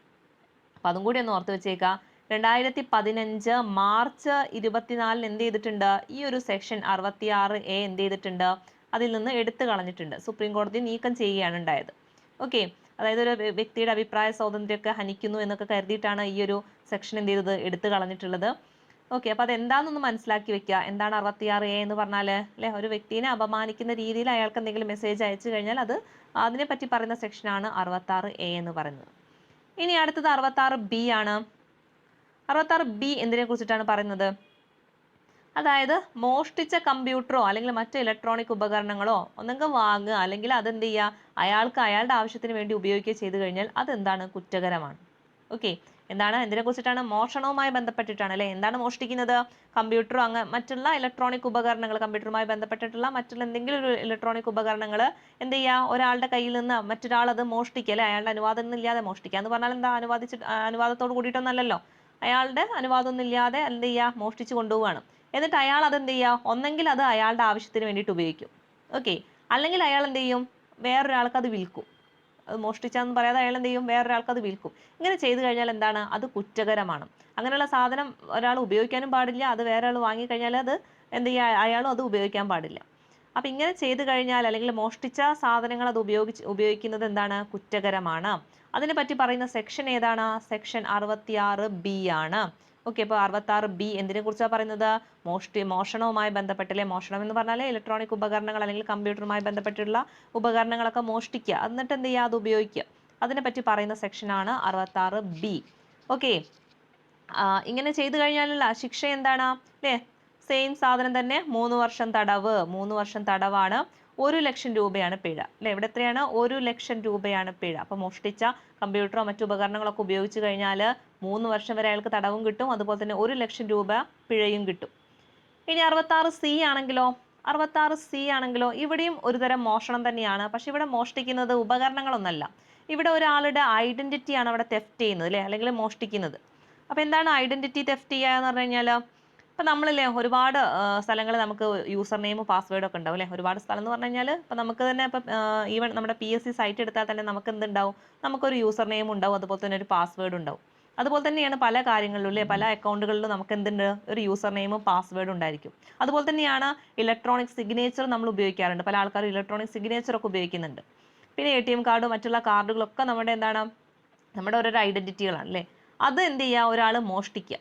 Speaker 1: അപ്പം അതും കൂടി ഒന്ന് ഓർത്ത് വെച്ചേക്കാം. 2015 മാർച്ച് 24 എന്ത് ചെയ്തിട്ടുണ്ട്, ഈ ഒരു സെക്ഷൻ 66A എന്ത് ചെയ്തിട്ടുണ്ട്, അതിൽ നിന്ന് എടുത്തു കളഞ്ഞിട്ടുണ്ട്. സുപ്രീം കോടതി നീക്കം ചെയ്യുകയാണ് ഉണ്ടായത്. ഓക്കെ, അതായത് ഒരു വ്യക്തിയുടെ അഭിപ്രായ സ്വാതന്ത്ര്യമൊക്കെ ഹനിക്കുന്നു എന്നൊക്കെ കരുതിയിട്ടാണ് ഈ ഒരു സെക്ഷൻ എന്ത് ചെയ്തത്, എടുത്തു കളഞ്ഞിട്ടുള്ളത്. ഓക്കെ, അപ്പോൾ അതെന്താണെന്നൊന്ന് മനസ്സിലാക്കി വെക്കുക. എന്താണ് 66A എന്ന് പറഞ്ഞാൽ, അല്ലെ, ഒരു വ്യക്തിനെ അപമാനിക്കുന്ന രീതിയിൽ അയാൾക്ക് എന്തെങ്കിലും മെസ്സേജ് അയച്ചു കഴിഞ്ഞാൽ അതിനെപ്പറ്റി പറയുന്ന സെക്ഷനാണ് 66A എന്ന് പറയുന്നത്. ഇനി അടുത്തത് 66B ആണ്. 66B എന്തിനെ കുറിച്ചിട്ടാണ് പറയുന്നത്, അതായത് മോഷ്ടിച്ച കമ്പ്യൂട്ടറോ അല്ലെങ്കിൽ മറ്റ് ഇലക്ട്രോണിക് ഉപകരണങ്ങളോ ഒന്നെങ്കിൽ വാങ്ങുക അല്ലെങ്കിൽ അതെന്ത് ചെയ്യുക, അയാൾക്ക് അയാളുടെ ആവശ്യത്തിന് വേണ്ടി ഉപയോഗിക്കുക ചെയ്തു കഴിഞ്ഞാൽ അതെന്താണ്, കുറ്റകരമാണ്. ഓക്കെ, എന്താണ്, എന്തിനെ കുറിച്ചിട്ടാണ്, മോഷണവുമായി ബന്ധപ്പെട്ടിട്ടാണ് അല്ലെ. എന്താണ് മോഷ്ടിക്കുന്നത്, കമ്പ്യൂട്ടറോ മറ്റുള്ള ഇലക്ട്രോണിക് ഉപകരണങ്ങൾ, കമ്പ്യൂട്ടറുമായി ബന്ധപ്പെട്ടിട്ടുള്ള മറ്റുള്ള എന്തെങ്കിലും ഒരു ഇലക്ട്രോണിക് ഉപകരണങ്ങൾ എന്ത് ചെയ്യുക, ഒരാളുടെ കയ്യിൽ നിന്ന് മറ്റൊരാൾ അത് മോഷ്ടിക്കുക അല്ലെ, അയാളുടെ അനുവാദം ഇല്ലാതെ മോഷ്ടിക്കുക എന്ന് പറഞ്ഞാൽ എന്താ, അനുവാദത്തോട് കൂടിയിട്ടൊന്നല്ലല്ലോ, അയാളുടെ അനുവാദമൊന്നും ഇല്ലാതെ എന്ത് ചെയ്യുക, മോഷ്ടിച്ചു കൊണ്ടുപോവുകയാണ്. എന്നിട്ട് അയാൾ അതെന്ത് ചെയ്യുക, ഒന്നെങ്കിൽ അത് അയാളുടെ ആവശ്യത്തിന് വേണ്ടിയിട്ട് ഉപയോഗിക്കും. ഓക്കെ, അല്ലെങ്കിൽ അയാൾ എന്ത് ചെയ്യും, വേറൊരാൾക്ക് അത് വിൽക്കും. അത് മോഷ്ടിച്ചാന്ന് പറയാതെ അയാൾ എന്ത് ചെയ്യും, വേറൊരാൾക്ക് അത് വിൽക്കും. ഇങ്ങനെ ചെയ്തു കഴിഞ്ഞാൽ എന്താണ്, അത് കുറ്റകരമാണ്. അങ്ങനെയുള്ള സാധനം ഒരാൾ ഉപയോഗിക്കാനും പാടില്ല, അത് വേറെ ആൾ വാങ്ങിക്കഴിഞ്ഞാൽ അത് എന്ത് ചെയ്യുക, അയാളും അത് ഉപയോഗിക്കാൻ പാടില്ല. അപ്പം ഇങ്ങനെ ചെയ്തു കഴിഞ്ഞാൽ അല്ലെങ്കിൽ മോഷ്ടിച്ച സാധനങ്ങൾ അത് ഉപയോഗിക്കുന്നത് എന്താണ്, കുറ്റകരമാണ്. അതിനെ പറ്റി പറയുന്ന സെക്ഷൻ ഏതാണ്, സെക്ഷൻ 66B ആണ്. ഓക്കെ, അപ്പോൾ 66B എന്തിനെ കുറിച്ചാണ് പറയുന്നത്, മോഷണവുമായി ബന്ധപ്പെട്ടില്ലേ, മോഷണം എന്ന് പറഞ്ഞാൽ ഇലക്ട്രോണിക് ഉപകരണങ്ങൾ അല്ലെങ്കിൽ കമ്പ്യൂട്ടറുമായി ബന്ധപ്പെട്ടുള്ള ഉപകരണങ്ങളൊക്കെ മോഷ്ടിക്കുക, എന്നിട്ട് എന്ത് ചെയ്യുക, അത് ഉപയോഗിക്കുക, അതിനെപ്പറ്റി പറയുന്ന സെക്ഷനാണ് 66B. ഓക്കെ, ഇങ്ങനെ ചെയ്തു കഴിഞ്ഞാലുള്ള ശിക്ഷ എന്താണ് അല്ലേ, സെയിം സാധനം തന്നെ 3 വർഷം തടവ്, 3 വർഷം തടവാണ്, 1 ലക്ഷം രൂപയാണ് പിഴ അല്ലെ. ഇവിടെ എത്രയാണ്, 1 ലക്ഷം രൂപയാണ് പിഴ. അപ്പോൾ മോഷ്ടിച്ച കമ്പ്യൂട്ടറോ മറ്റു ഉപകരണങ്ങളൊക്കെ ഉപയോഗിച്ച് കഴിഞ്ഞാൽ 3 വർഷം വരെ അയാൾക്ക് തടവും കിട്ടും, അതുപോലെ തന്നെ 1 ലക്ഷം രൂപ പിഴയും കിട്ടും. ഇനി 66C ആണെങ്കിലോ, 66C ആണെങ്കിലോ ഇവിടെയും ഒരു തരം മോഷണം തന്നെയാണ്. പക്ഷെ ഇവിടെ മോഷ്ടിക്കുന്നത് ഉപകരണങ്ങളൊന്നല്ല, ഇവിടെ ഒരാളുടെ ഐഡന്റിറ്റിയാണ് അവിടെ തെഫ്റ്റ് ചെയ്യുന്നത് അല്ലെ, അല്ലെങ്കിൽ മോഷ്ടിക്കുന്നത്. അപ്പോൾ എന്താണ് ഐഡന്റിറ്റി തെഫ്റ്റ് ചെയ്യുക എന്ന് പറഞ്ഞു കഴിഞ്ഞാൽ, ഇപ്പം നമ്മളില്ലേ ഒരുപാട് സ്ഥലങ്ങളിൽ നമുക്ക് യൂസർ നെയിം പാസ്വേഡ് ഒക്കെ ഉണ്ടാവും അല്ലേ. ഒരുപാട് സ്ഥലം എന്ന് പറഞ്ഞു കഴിഞ്ഞാൽ ഇപ്പം നമുക്ക് തന്നെ ഇപ്പം ഈവൻ നമ്മുടെ PSC സൈറ്റ് എടുത്താൽ തന്നെ നമുക്ക് എന്തുണ്ടാവും, നമുക്കൊരു യൂസർ നെയിം ഉണ്ടാവും, അതുപോലെ തന്നെ ഒരു പാസ്വേഡ് ഉണ്ടാവും. അതുപോലെ തന്നെയാണ് പല കാര്യങ്ങളിലും അല്ലേ, പല അക്കൗണ്ടുകളിലും നമുക്ക് എന്തുണ്ട്, ഒരു യൂസർ നെയിമും പാസ്വേഡും ഉണ്ടായിരിക്കും. അതുപോലെ തന്നെയാണ് ഇലക്ട്രോണിക് സിഗ്നേച്ചർ നമ്മൾ ഉപയോഗിക്കാറുണ്ട്, പല ആൾക്കാരും ഇലക്ട്രോണിക് സിഗ്നേച്ചർ ഒക്കെ ഉപയോഗിക്കുന്നുണ്ട്. പിന്നെ ATM കാർഡ് മറ്റുള്ള കാർഡുകളൊക്കെ നമ്മുടെ എന്താണ്, നമ്മുടെ ഓരോരോ ഐഡന്റിറ്റികളാണ് അല്ലേ. അത് എന്ത് ചെയ്യുക, ഒരാൾ മോഷ്ടിക്കുക.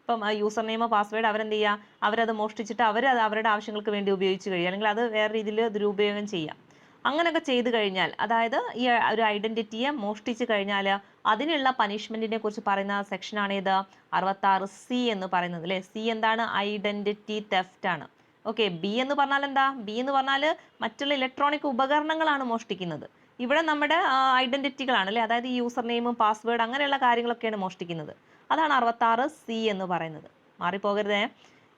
Speaker 1: ഇപ്പം യൂസർ നെയിമോ പാസ്വേഡ് അവരെന്ത് ചെയ്യുക, അവരത് മോഷ്ടിച്ചിട്ട് അത് അവരുടെ ആവശ്യങ്ങൾക്ക് വേണ്ടി ഉപയോഗിച്ച് കഴിയുക, അല്ലെങ്കിൽ അത് വേറെ രീതിയിൽ ദുരുപയോഗം ചെയ്യാം. അങ്ങനെയൊക്കെ ചെയ്തു കഴിഞ്ഞാൽ, അതായത് ഈ ഒരു ഐഡന്റിറ്റിയെ മോഷ്ടിച്ചു കഴിഞ്ഞാൽ അതിനുള്ള പനിഷ്മെന്റിനെ കുറിച്ച് പറയുന്ന സെക്ഷനാണ് ഇത് 66C എന്ന് പറയുന്നത് അല്ലേ. C എന്താണ്, ഐഡന്റിറ്റി തെഫ്റ്റ് ആണ്. ഓക്കെ, B എന്ന് പറഞ്ഞാൽ എന്താ, B എന്ന് പറഞ്ഞാൽ മറ്റുള്ള ഇലക്ട്രോണിക് ഉപകരണങ്ങളാണ് മോഷ്ടിക്കുന്നത്. ഇവിടെ നമ്മുടെ ഐഡന്റിറ്റികളാണ് അല്ലേ, അതായത് ഈ യൂസർ നെയിമും പാസ്വേഡ് അങ്ങനെയുള്ള കാര്യങ്ങളൊക്കെയാണ് മോഷ്ടിക്കുന്നത്. അതാണ് 66C എന്ന് പറയുന്നത്, മാറിപ്പോകരുതേ.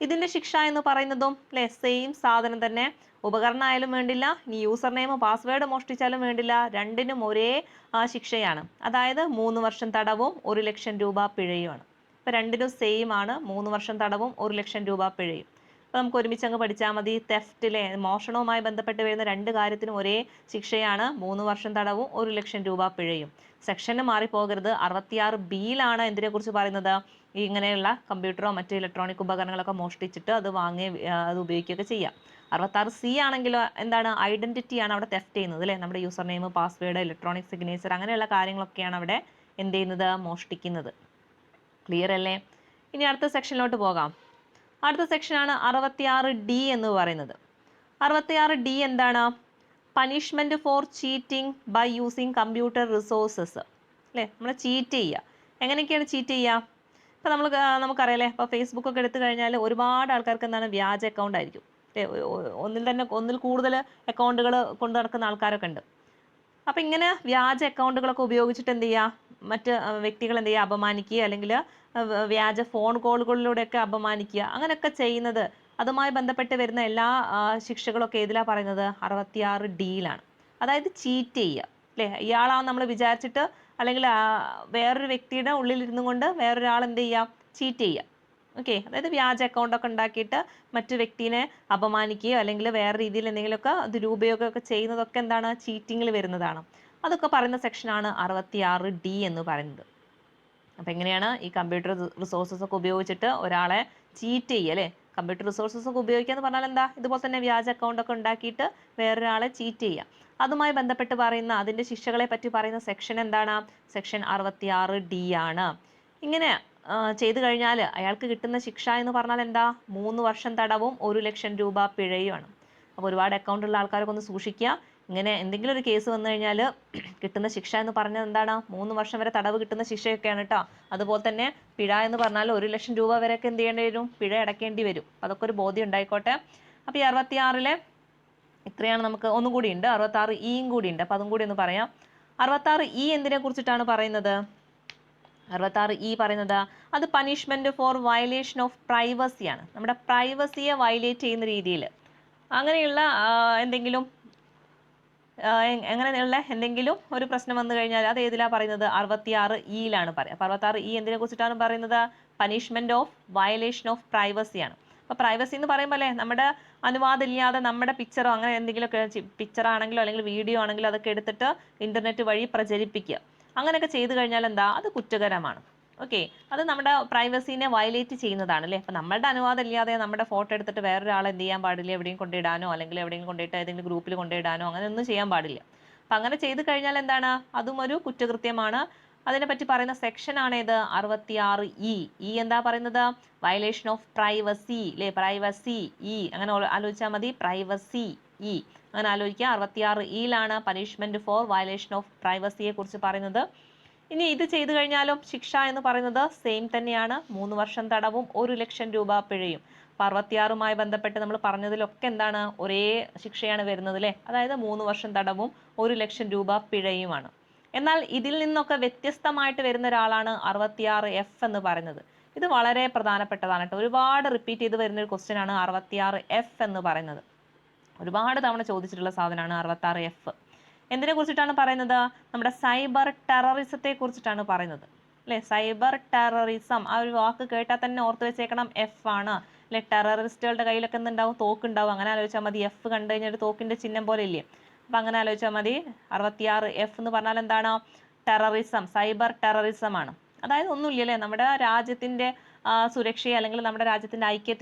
Speaker 1: ഇതിന്റെ ശിക്ഷ എന്ന് പറയുന്നതും അല്ലേ സെയിം സാധനം തന്നെ, ഉപകരണമായാലും വേണ്ടില്ല, ഇനി യൂസർ നെയിം പാസ്വേഡ് മോഷ്ടിച്ചാലും വേണ്ടില്ല, രണ്ടിനും ഒരേ ശിക്ഷയാണ്. അതായത് 3 വർഷം തടവും 1 ലക്ഷം രൂപ പിഴയുമാണ്. ഇപ്പം രണ്ടിനും സെയിം ആണ്, 3 വർഷം തടവും 1 ലക്ഷം രൂപ പിഴയും. അപ്പോൾ നമുക്ക് ഒരുമിച്ച് അങ്ങ് പഠിച്ചാൽ മതി. തെഫ്റ്റിലെ മോഷണവുമായി ബന്ധപ്പെട്ട് വരുന്ന രണ്ട് കാര്യത്തിനും ഒരേ ശിക്ഷയാണ്, 3 വർഷം തടവും 1 ലക്ഷം രൂപ പിഴയും. സെക്ഷന് മാറിപ്പോകരുത്. 66Bയിലാണ് എന്തിനെ കുറിച്ച് പറയുന്നത്, ഇങ്ങനെയുള്ള കമ്പ്യൂട്ടറോ മറ്റു ഇലക്ട്രോണിക് ഉപകരണങ്ങളൊക്കെ മോഷ്ടിച്ചിട്ട് അത് അത് ഉപയോഗിക്കുകയൊക്കെ ചെയ്യാം. 66C ആണെങ്കിലോ എന്താണ്, ഐഡന്റിറ്റിയാണ് അവിടെ തെഫ്റ്റ് ചെയ്യുന്നത് അല്ലേ, നമ്മുടെ user name password electronic signature അങ്ങനെയുള്ള കാര്യങ്ങളൊക്കെയാണ് അവിടെ എന്ത് ചെയ്യുന്നത്, മോഷ്ടിക്കുന്നത്. ക്ലിയർ അല്ലേ. ഇനി അടുത്ത സെക്ഷനിലോട്ട് പോകാം. അടുത്ത സെക്ഷനാണ് 66D എന്ന് പറയുന്നത്. 66D എന്താണ്, punishment for cheating by using computer resources അല്ലേ. നമ്മൾ ചീറ്റ് ചെയ്യുക. എങ്ങനെയൊക്കെയാണ് ചീറ്റ് ചെയ്യുക, ഇപ്പം നമുക്കറിയാലേ, ഇപ്പോൾ ഫേസ്ബുക്ക് ഒക്കെ എടുത്തു കഴിഞ്ഞാൽ ഒരുപാട് ആൾക്കാർക്ക് എന്താണ്, വ്യാജ അക്കൗണ്ട് ആയിരിക്കും അല്ലേ. ഒന്നിൽ കൂടുതൽ അക്കൗണ്ടുകൾ കൊണ്ടു നടക്കുന്ന ആൾക്കാരൊക്കെ ഉണ്ട്. അപ്പം ഇങ്ങനെ വ്യാജ അക്കൗണ്ടുകളൊക്കെ ഉപയോഗിച്ചിട്ട് എന്ത് ചെയ്യുക, മറ്റ് വ്യക്തികൾ എന്ത് ചെയ്യുക, അപമാനിക്കുക, അല്ലെങ്കിൽ വ്യാജ ഫോൺ കോളുകളിലൂടെയൊക്കെ അപമാനിക്കുക, അങ്ങനെയൊക്കെ ചെയ്യുന്നത്, അതുമായി ബന്ധപ്പെട്ട് വരുന്ന എല്ലാ ശിക്ഷകളൊക്കെ ഏതിലാണ് പറയുന്നത്, 66Dയിലാണ്. അതായത് ചീറ്റ് ചെയ്യുക അല്ലേ. ഇയാളാണെന്ന് നമ്മൾ വിചാരിച്ചിട്ട് അല്ലെങ്കിൽ വേറൊരു വ്യക്തിയുടെ ഉള്ളിലിരുന്നു കൊണ്ട് വേറൊരാൾ എന്ത് ചെയ്യുക, ചീറ്റ് ചെയ്യുക. ഓക്കെ, അതായത് വ്യാജ അക്കൗണ്ടൊക്കെ ഉണ്ടാക്കിയിട്ട് മറ്റു വ്യക്തിനെ അപമാനിക്കുകയോ അല്ലെങ്കിൽ വേറെ രീതിയിൽ എന്തെങ്കിലുമൊക്കെ ദുരുപയോഗമൊക്കെ ചെയ്യുന്നതൊക്കെ എന്താണ്, ചീറ്റിങ്ങിൽ വരുന്നതാണ്. അതൊക്കെ പറയുന്ന സെക്ഷനാണ് 66D എന്ന് പറയുന്നത്. അപ്പോൾ എങ്ങനെയാണ് ഈ കമ്പ്യൂട്ടർ റിസോഴ്സസ് ഒക്കെ ഉപയോഗിച്ചിട്ട് ഒരാളെ ചീറ്റ് ചെയ്യുക അല്ലേ? കമ്പ്യൂട്ടർ റിസോഴ്സസ് ഒക്കെ ഉപയോഗിക്കുക എന്ന് പറഞ്ഞാൽ എന്താ? ഇതുപോലെ തന്നെ വ്യാജ അക്കൗണ്ട് ഒക്കെ ഉണ്ടാക്കിയിട്ട് വേറൊരാളെ ചീറ്റ് ചെയ്യുക. അതുമായി ബന്ധപ്പെട്ട് പറയുന്ന അതിൻ്റെ ശിക്ഷകളെ പറ്റി പറയുന്ന സെക്ഷൻ എന്താണ്? സെക്ഷൻ 66D ആണ്. ഇങ്ങനെ ചെയ്തു കഴിഞ്ഞാൽ അയാൾക്ക് കിട്ടുന്ന ശിക്ഷ എന്ന് പറഞ്ഞാൽ എന്താ? 3 വർഷം തടവും 1 ലക്ഷം രൂപ പിഴയുമാണ്. അപ്പോൾ ഒരുപാട് അക്കൗണ്ടുള്ള ആൾക്കാരൊക്കെ ഒന്ന് സൂക്ഷിക്കുക. ഇങ്ങനെ എന്തെങ്കിലും ഒരു കേസ് വന്നു കഴിഞ്ഞാൽ കിട്ടുന്ന ശിക്ഷ എന്ന് പറഞ്ഞത് എന്താണ്? 3 വർഷം വരെ തടവ് കിട്ടുന്ന ശിക്ഷയൊക്കെയാണ് കേട്ടോ. അതുപോലെ തന്നെ പിഴ എന്ന് പറഞ്ഞാൽ 1 ലക്ഷം രൂപ വരെയൊക്കെ എന്ത് ചെയ്യേണ്ടി വരും? പിഴ അടയ്ക്കേണ്ടി വരും. അതൊക്കെ ഒരു ബോധ്യം ഉണ്ടായിക്കോട്ടെ. അപ്പോൾ ഈ 66-ലെ ഇത്രയാണ്. നമുക്ക് ഒന്നും കൂടി ഉണ്ട്, 66E കൂടി ഉണ്ട്. അപ്പോൾ അതും കൂടി ഒന്ന് പറയാം. 66E എന്തിനെ കുറിച്ചിട്ടാണ് പറയുന്നത്? 66E പറയുന്നത് അത് പണിഷ്മെന്റ് ഫോർ വയലേഷൻ ഓഫ് പ്രൈവസിയാണ്. നമ്മുടെ പ്രൈവസിയെ വയലേറ്റ് ചെയ്യുന്ന രീതിയിൽ അങ്ങനെയുള്ള എന്തെങ്കിലും അങ്ങനെയുള്ള എന്തെങ്കിലും ഒരു പ്രശ്നം വന്നു കഴിഞ്ഞാൽ അത് ഏതിലാണ് പറയുന്നത്? 66E പറയാം. അപ്പോൾ 66E എന്തിനെ കുറിച്ചിട്ടാണ് പറയുന്നത്? പണിഷ്മെന്റ് ഓഫ് വയലേഷൻ ഓഫ് പ്രൈവസിയാണ്. അപ്പോൾ പ്രൈവസി എന്ന് പറയുമ്പോൾ അല്ലേ, നമ്മുടെ അനുവാദമില്ലാതെ നമ്മുടെ പിക്ചറോ അങ്ങനെ എന്തെങ്കിലുമൊക്കെ, പിക്ചർ ആണെങ്കിലോ അല്ലെങ്കിൽ വീഡിയോ ആണെങ്കിലോ അതൊക്കെ എടുത്തിട്ട് ഇന്റർനെറ്റ് വഴി പ്രചരിപ്പിക്കുക. അങ്ങനെയൊക്കെ ചെയ്തു കഴിഞ്ഞാൽ എന്താ? അത് കുറ്റകരമാണ്. ഓക്കെ, അത് നമ്മുടെ പ്രൈവസീനെ വയലേറ്റ് ചെയ്യുന്നതാണ് അല്ലേ? അപ്പം നമ്മളുടെ അനുവാദം ഇല്ലാതെ നമ്മുടെ ഫോട്ടോ എടുത്തിട്ട് വേറൊരാളെ എന്ത് ചെയ്യാൻ പാടില്ല? എവിടെയും കൊണ്ടിടാനോ അല്ലെങ്കിൽ എവിടെയെങ്കിലും കൊണ്ടിട്ട് ഏതെങ്കിലും ഗ്രൂപ്പിൽ കൊണ്ടിടാനോ അങ്ങനെ ഒന്നും ചെയ്യാൻ പാടില്ല. അപ്പം അങ്ങനെ ചെയ്തു കഴിഞ്ഞാൽ എന്താണ്? അതും ഒരു കുറ്റകൃത്യമാണ്. അതിനെപ്പറ്റി പറയുന്ന സെക്ഷൻ ആണ് ഇത് 66E. എന്താ പറയുന്നത്? വയലേഷൻ ഓഫ് പ്രൈവസി അല്ലേ? പ്രൈവസി അങ്ങനെ ആലോചിച്ചാൽ മതി. പ്രൈവസി അങ്ങനെ ആലോചിക്കുക. 66E punishment for violation of പ്രൈവസിയെ കുറിച്ച് പറയുന്നത്. ഇനി ഇത് ചെയ്തു കഴിഞ്ഞാലും ശിക്ഷ എന്ന് പറയുന്നത് സെയിം തന്നെയാണ്. 3 വർഷം തടവും 1 ലക്ഷം രൂപ പിഴയും. 66മായി ബന്ധപ്പെട്ട് നമ്മൾ പറഞ്ഞതിലൊക്കെ എന്താണ്? ഒരേ ശിക്ഷയാണ് വരുന്നത് അല്ലേ? അതായത് 3 വർഷം തടവും 1 ലക്ഷം രൂപ പിഴയുമാണ്. എന്നാൽ ഇതിൽ നിന്നൊക്കെ വ്യത്യസ്തമായിട്ട് വരുന്ന ഒരാളാണ് 66F എന്ന് പറയുന്നത്. ഇത് വളരെ പ്രധാനപ്പെട്ടതാണ് കേട്ടോ. ഒരുപാട് റിപ്പീറ്റ് ചെയ്ത് വരുന്ന ഒരു ക്വസ്റ്റ്യൻ ആണ് 66F എന്ന് പറയുന്നത്. ഒരുപാട് തവണ ചോദിച്ചിട്ടുള്ള സാധനമാണ് 66F. എന്തിനെ കുറിച്ചിട്ടാണ് പറയുന്നത്? നമ്മുടെ സൈബർ ടെററിസത്തെ കുറിച്ചിട്ടാണ് പറയുന്നത് അല്ലേ? സൈബർ ടെററിസം, ആ ഒരു വാക്ക് കേട്ടാൽ തന്നെ ഓർത്ത് വെച്ചേക്കണം, F ആണ് അല്ലെ? ടെററിസ്റ്റുകളുടെ കയ്യിലൊക്കെ എന്തുണ്ടാവും? തോക്കുണ്ടാവും. അങ്ങനെ ആലോചിച്ചാൽ മതി. F കണ്ടു കഴിഞ്ഞാൽ ഒരു തോക്കിന്റെ ചിഹ്നം പോലെ ഇല്ലേ? അപ്പം അങ്ങനെ ആലോചിച്ചാൽ മതി. 66F എന്ന് പറഞ്ഞാൽ എന്താണ്? ടെററിസം, സൈബർ ടെററിസം ആണ്. അതായത് ഒന്നുമില്ല അല്ലേ, നമ്മുടെ രാജ്യത്തിന്റെ സുരക്ഷയെ അല്ലെങ്കിൽ നമ്മുടെ രാജ്യത്തിന്റെ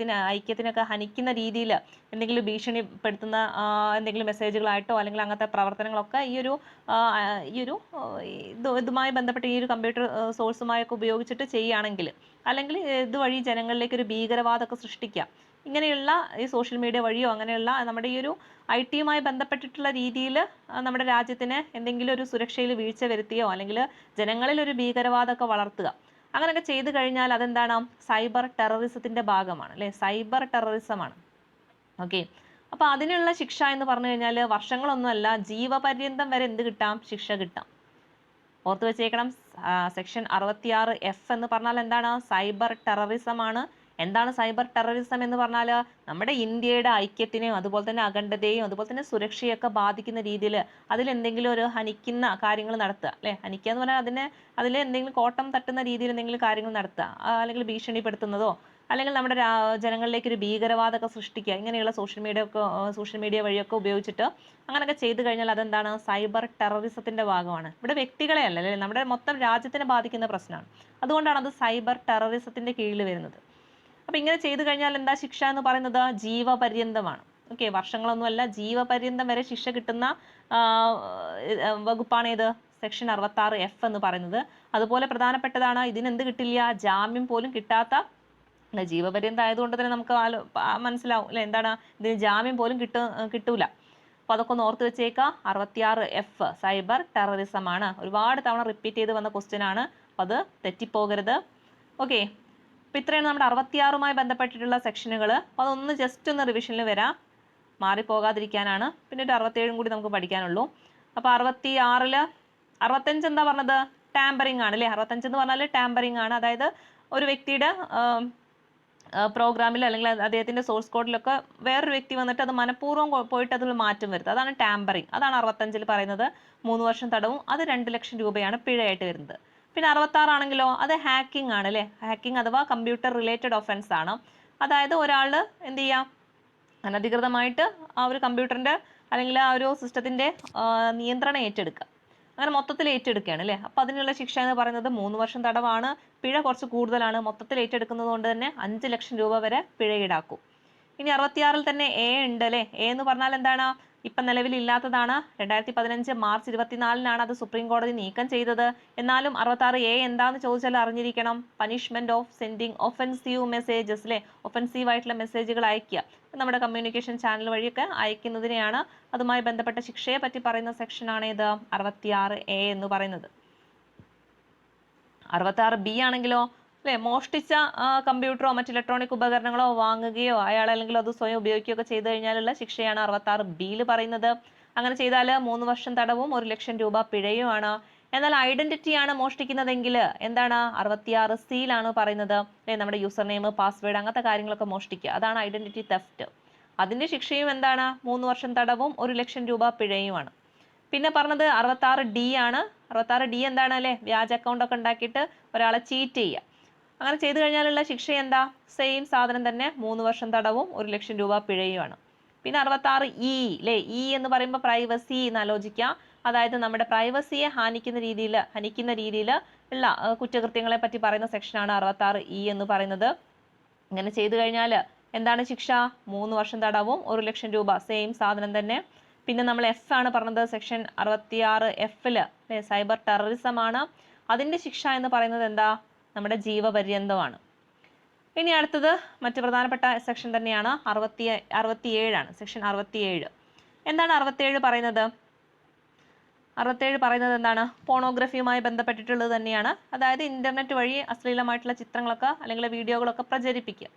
Speaker 1: ഐക്യത്തിനൊക്കെ ഹനിക്കുന്ന രീതിയിൽ എന്തെങ്കിലും ഭീഷണിപ്പെടുത്തുന്ന എന്തെങ്കിലും മെസ്സേജുകളായിട്ടോ അല്ലെങ്കിൽ അങ്ങനത്തെ പ്രവർത്തനങ്ങളൊക്കെ ഈ ഒരു ഇതുമായി ബന്ധപ്പെട്ട് ഈ ഒരു കമ്പ്യൂട്ടർ സോഴ്സുമായൊക്കെ ഉപയോഗിച്ചിട്ട് ചെയ്യുകയാണെങ്കിൽ, അല്ലെങ്കിൽ ഇതുവഴി ജനങ്ങളിലേക്ക് ഒരു ഭീകരവാദമൊക്കെ സൃഷ്ടിക്കുക, ഇങ്ങനെയുള്ള ഈ സോഷ്യൽ മീഡിയ വഴിയോ അങ്ങനെയുള്ള നമ്മുടെ ഈ ഒരു IT-യുമായി ബന്ധപ്പെട്ടിട്ടുള്ള രീതിയിൽ നമ്മുടെ രാജ്യത്തിന് എന്തെങ്കിലും ഒരു സുരക്ഷയിൽ വീഴ്ച വരുത്തിയോ അല്ലെങ്കിൽ ജനങ്ങളിൽ ഒരു ഭീകരവാദമൊക്കെ വളർത്തുക, അങ്ങനെയൊക്കെ ചെയ്തു കഴിഞ്ഞാൽ അതെന്താണ്? സൈബർ ടെററിസത്തിന്റെ ഭാഗമാണ് അല്ലേ? സൈബർ ടെററിസമാണ്. ഓക്കെ, അപ്പോൾ അതിനുള്ള ശിക്ഷ എന്ന് പറഞ്ഞു കഴിഞ്ഞാൽ വർഷങ്ങളൊന്നുമല്ല, ജീവപര്യന്തം വരെ എന്ത് കിട്ടാം? ശിക്ഷ കിട്ടാം. ഓർത്ത് വെച്ചേക്കണം. സെക്ഷൻ 66F എന്ന് പറഞ്ഞാൽ എന്താണ്? സൈബർ ടെററിസം ആണ്. എന്താണ് സൈബർ ടെററിസം എന്ന് പറഞ്ഞാൽ? നമ്മുടെ ഇന്ത്യയുടെ ഐക്യത്തിനെയും അതുപോലെ തന്നെ അഖണ്ഡതയും അതുപോലെ തന്നെ സുരക്ഷയൊക്കെ ബാധിക്കുന്ന രീതിയിൽ അതിലെന്തെങ്കിലും ഒരു ഹനിക്കുന്ന കാര്യങ്ങൾ നടത്തുക അല്ലേ? ഹനിക്കുക എന്ന് പറഞ്ഞാൽ അതിൽ എന്തെങ്കിലും കോട്ടം തട്ടുന്ന രീതിയിൽ എന്തെങ്കിലും കാര്യങ്ങൾ നടത്തുക, അല്ലെങ്കിൽ ഭീഷണിപ്പെടുത്തുന്നതോ അല്ലെങ്കിൽ നമ്മുടെ ജനങ്ങളിലേക്ക് ഒരു ഭീകരവാദമൊക്കെ സൃഷ്ടിക്കുക, ഇങ്ങനെയുള്ള സോഷ്യൽ മീഡിയ വഴിയൊക്കെ ഉപയോഗിച്ചിട്ട് അങ്ങനെയൊക്കെ ചെയ്തു കഴിഞ്ഞാൽ അതെന്താണ്? സൈബർ ടെററിസത്തിന്റെ ഭാഗമാണ്. ഇവിടെ വ്യക്തികളെ അല്ല അല്ലേ, നമ്മുടെ മൊത്തം രാജ്യത്തിനെ ബാധിക്കുന്ന പ്രശ്നമാണ്. അതുകൊണ്ടാണ് അത് സൈബർ ടെററിസത്തിന്റെ കീഴിൽ വരുന്നത്. അപ്പം ഇങ്ങനെ ചെയ്തു കഴിഞ്ഞാൽ എന്താ ശിക്ഷ എന്ന് പറയുന്നത്? ജീവപര്യന്തമാണ്. ഓക്കെ, വർഷങ്ങളൊന്നുമല്ല, ജീവപര്യന്തം വരെ ശിക്ഷ കിട്ടുന്ന വകുപ്പാണ് ഏത്? സെക്ഷൻ 66F എന്ന് പറയുന്നത്. അതുപോലെ പ്രധാനപ്പെട്ടതാണ്, ഇതിനെന്ത് കിട്ടില്ല? ജാമ്യം പോലും കിട്ടാത്ത അല്ലെ? ജീവപര്യന്തം ആയതുകൊണ്ട് തന്നെ നമുക്ക് മനസ്സിലാവും അല്ലെ എന്താണ്? ഇതിന് ജാമ്യം പോലും കിട്ടൂല. അപ്പോൾ അതൊക്കെ ഒന്ന് ഓർത്ത് വെച്ചേക്കുക. 66F സൈബർ ടെററിസം ആണ്. ഒരുപാട് തവണ റിപ്പീറ്റ് ചെയ്ത് വന്ന ക്വസ്റ്റ്യൻ ആണ്. അപ്പോൾ അത് തെറ്റിപ്പോകരുത്. ഓക്കെ, അപ്പോൾ ഇത്രയാണ് നമ്മുടെ 66മായി ബന്ധപ്പെട്ടിട്ടുള്ള സെക്ഷനുകൾ. അപ്പോൾ അതൊന്ന് ജസ്റ്റ് ഒന്ന് റിവിഷനിൽ വരാം, മാറിപ്പോകാതിരിക്കാനാണ്. പിന്നെ ഒരു 67 കൂടി നമുക്ക് പഠിക്കാനുള്ളൂ. അപ്പോൾ 66-ൽ 65 എന്താ പറഞ്ഞത്? ടാമ്പറിങ് ആണ് അല്ലേ? 65 എന്ന് പറഞ്ഞാൽ ടാമ്പറിങ് ആണ്. അതായത് ഒരു വ്യക്തിയുടെ പ്രോഗ്രാമിൽ അല്ലെങ്കിൽ അദ്ദേഹത്തിന്റെ സോഴ്സ് കോഡിലൊക്കെ വേറൊരു വ്യക്തി വന്നിട്ട് അത് മനഃപൂർവ്വം പോയിട്ട് അതിൽ മാറ്റം വരുത്തുക, അതാണ് ടാമ്പറിങ്. അതാണ് 65-ൽ പറയുന്നത്. 3 വർഷം തടവും അത് 2 ലക്ഷം രൂപയാണ് പിഴയായിട്ട് വരുന്നത്. പിന്നെ 66 ആണെങ്കിലോ അത് ഹാക്കിംഗ് ആണ് അല്ലേ? ഹാക്കിംഗ് അഥവാ കമ്പ്യൂട്ടർ റിലേറ്റഡ് ഒഫൻസ് ആണ്. അതായത് ഒരാൾ എന്ത് ചെയ്യാം? അനധികൃതമായിട്ട് ആ ഒരു കമ്പ്യൂട്ടറിന്റെ അല്ലെങ്കിൽ ആ ഒരു സിസ്റ്റത്തിന്റെ നിയന്ത്രണം ഏറ്റെടുക്കുക. അങ്ങനെ മൊത്തത്തിൽ ഏറ്റെടുക്കുകയാണ് അല്ലേ. അപ്പോൾ അതിനുള്ള ശിക്ഷ എന്ന് പറയുന്നത് 3 വർഷം തടവാണ്. പിഴ കുറച്ച് കൂടുതലാണ്. മൊത്തത്തിൽ ഏറ്റെടുക്കുന്നത് കൊണ്ട് തന്നെ 5 ലക്ഷം രൂപ വരെ പിഴ ഈടാക്കും. ഇനി 66-ൽ തന്നെ എ ഉണ്ട് അല്ലേ. എ എന്ന് പറഞ്ഞാൽ എന്താണ്? ഇപ്പം നിലവിൽ ഇല്ലാത്തതാണ്. 2015 മാർച്ച് 24-നാണ് അത് സുപ്രീം കോടതി നീക്കം ചെയ്തത്. എന്നാലും 66A എന്താന്ന് ചോദിച്ചാൽ അറിഞ്ഞിരിക്കണം. Punishment of sending offensive messages അല്ലേ. ഒഫൻസീവ് ആയിട്ടുള്ള മെസ്സേജുകൾ അയക്കുക, നമ്മുടെ കമ്മ്യൂണിക്കേഷൻ ചാനൽ വഴിയൊക്കെ അയക്കുന്നതിനെയാണ്. അതുമായി ബന്ധപ്പെട്ട ശിക്ഷയെ പറ്റി പറയുന്ന സെക്ഷനാണ് ഇത് 66A എന്ന് പറയുന്നത്. 66B ആണെങ്കിലോ അല്ലെ, മോഷ്ടിച്ച കമ്പ്യൂട്ടറോ മറ്റ് ഇലക്ട്രോണിക് ഉപകരണങ്ങളോ വാങ്ങുകയോ അയാൾ അല്ലെങ്കിൽ അത് സ്വയം ഉപയോഗിക്കുകയോ ഒക്കെ ചെയ്തു കഴിഞ്ഞാലുള്ള ശിക്ഷയാണ് 66Bയിൽ പറയുന്നത്. അങ്ങനെ ചെയ്താൽ 3 വർഷം തടവും 1 ലക്ഷം രൂപ പിഴയുമാണ്. എന്നാൽ ഐഡന്റിറ്റിയാണ് മോഷ്ടിക്കുന്നതെങ്കിൽ എന്താണ്? 66Cയിലാണ് പറയുന്നത്. നമ്മുടെ യൂസർ നെയിം, പാസ്വേഡ് അങ്ങനത്തെ കാര്യങ്ങളൊക്കെ മോഷ്ടിക്കുക, അതാണ് ഐഡന്റിറ്റി തെഫ്റ്റ്. അതിന്റെ ശിക്ഷയും എന്താണ്? 3 വർഷം തടവും 1 ലക്ഷം രൂപ പിഴയുമാണ്. പിന്നെ പറഞ്ഞത് 66D ആണ്. 66D എന്താണ് അല്ലേ? വ്യാജ അക്കൗണ്ട് ഒക്കെ ഉണ്ടാക്കിയിട്ട് ഒരാളെ ചീറ്റ് ചെയ്യുക. അങ്ങനെ ചെയ്തു കഴിഞ്ഞാലുള്ള ശിക്ഷ എന്താ? സെയിം സാധനം തന്നെ, 3 വർഷം തടവും 1 ലക്ഷം രൂപ പിഴയുമാണ്. പിന്നെ 66E അല്ലേ. ഇ എന്ന് പറയുമ്പോൾ പ്രൈവസി എന്ന് ആലോചിക്കുക. അതായത് നമ്മുടെ പ്രൈവസിയെ ഹനിക്കുന്ന രീതിയിൽ ഉള്ള കുറ്റകൃത്യങ്ങളെ പറ്റി പറയുന്ന സെക്ഷനാണ് 66E എന്ന് പറയുന്നത്. ഇങ്ങനെ ചെയ്തു കഴിഞ്ഞാൽ എന്താണ് ശിക്ഷ? 3 വർഷം തടവും 1 ലക്ഷം രൂപ, സെയിം സാധനം തന്നെ. പിന്നെ നമ്മൾ എഫ് ആണ് പറഞ്ഞത്, സെക്ഷൻ 66F-ല് അല്ലേ, സൈബർ ടെററിസം ആണ്. അതിന്റെ ശിക്ഷ എന്ന് പറയുന്നത് എന്താ? നമ്മുടെ ജീവപര്യന്തമാണ്. ഇനി അടുത്തത് മറ്റു പ്രധാനപ്പെട്ട സെക്ഷൻ തന്നെയാണ് 67 ആണ്. സെക്ഷൻ 67. എന്താണ് 67 പറയുന്നത്? 67 പറയുന്നത് എന്താണ്? പോണോഗ്രഫിയുമായി ബന്ധപ്പെട്ടിട്ടുള്ളത് തന്നെയാണ്. അതായത് ഇന്റർനെറ്റ് വഴി അശ്ലീലമായിട്ടുള്ള ചിത്രങ്ങളൊക്കെ അല്ലെങ്കിൽ വീഡിയോകളൊക്കെ പ്രചരിപ്പിക്കുക.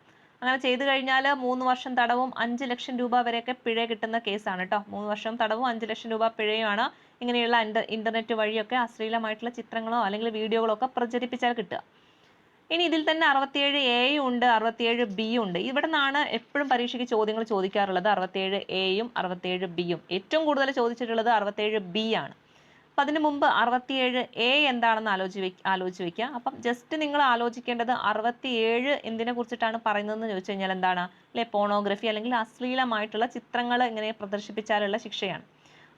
Speaker 1: അങ്ങനെ ചെയ്തു കഴിഞ്ഞാൽ 3 വർഷം തടവും 5 ലക്ഷം രൂപ വരെയൊക്കെ പിഴ കിട്ടുന്ന കേസാണ് കേട്ടോ. 3 വർഷം തടവും 5 ലക്ഷം രൂപ പിഴയുമാണ് ഇങ്ങനെയുള്ള ഇന്റർനെറ്റ് വഴിയൊക്കെ അശ്ലീലമായിട്ടുള്ള ചിത്രങ്ങളോ അല്ലെങ്കിൽ വീഡിയോകളോ ഒക്കെ പ്രചരിപ്പിച്ചാൽ കിട്ടുക. ഇനി ഇതിൽ തന്നെ 67A ഉണ്ട്, 67B ഉണ്ട്. ഇവിടെ നിന്നാണ് എപ്പോഴും പരീക്ഷയ്ക്ക് ചോദ്യങ്ങൾ ചോദിക്കാറുള്ളത്. 67A-യും 67B-യും. ഏറ്റവും കൂടുതൽ ചോദിച്ചിട്ടുള്ളത് 67B ആണ്. അപ്പം അതിന് മുമ്പ് 67A എന്താണെന്ന് ആലോചിച്ച് വെക്കുക. അപ്പം ജസ്റ്റ് നിങ്ങൾ ആലോചിക്കേണ്ടത് 67 എന്തിനെ കുറിച്ചിട്ടാണ് പറയുന്നതെന്ന് ചോദിച്ചു കഴിഞ്ഞാൽ എന്താണ് അല്ലെ, പോണോഗ്രഫി അല്ലെങ്കിൽ അശ്ലീലമായിട്ടുള്ള ചിത്രങ്ങൾ ഇങ്ങനെ പ്രദർശിപ്പിച്ചാലുള്ള ശിക്ഷയാണ്.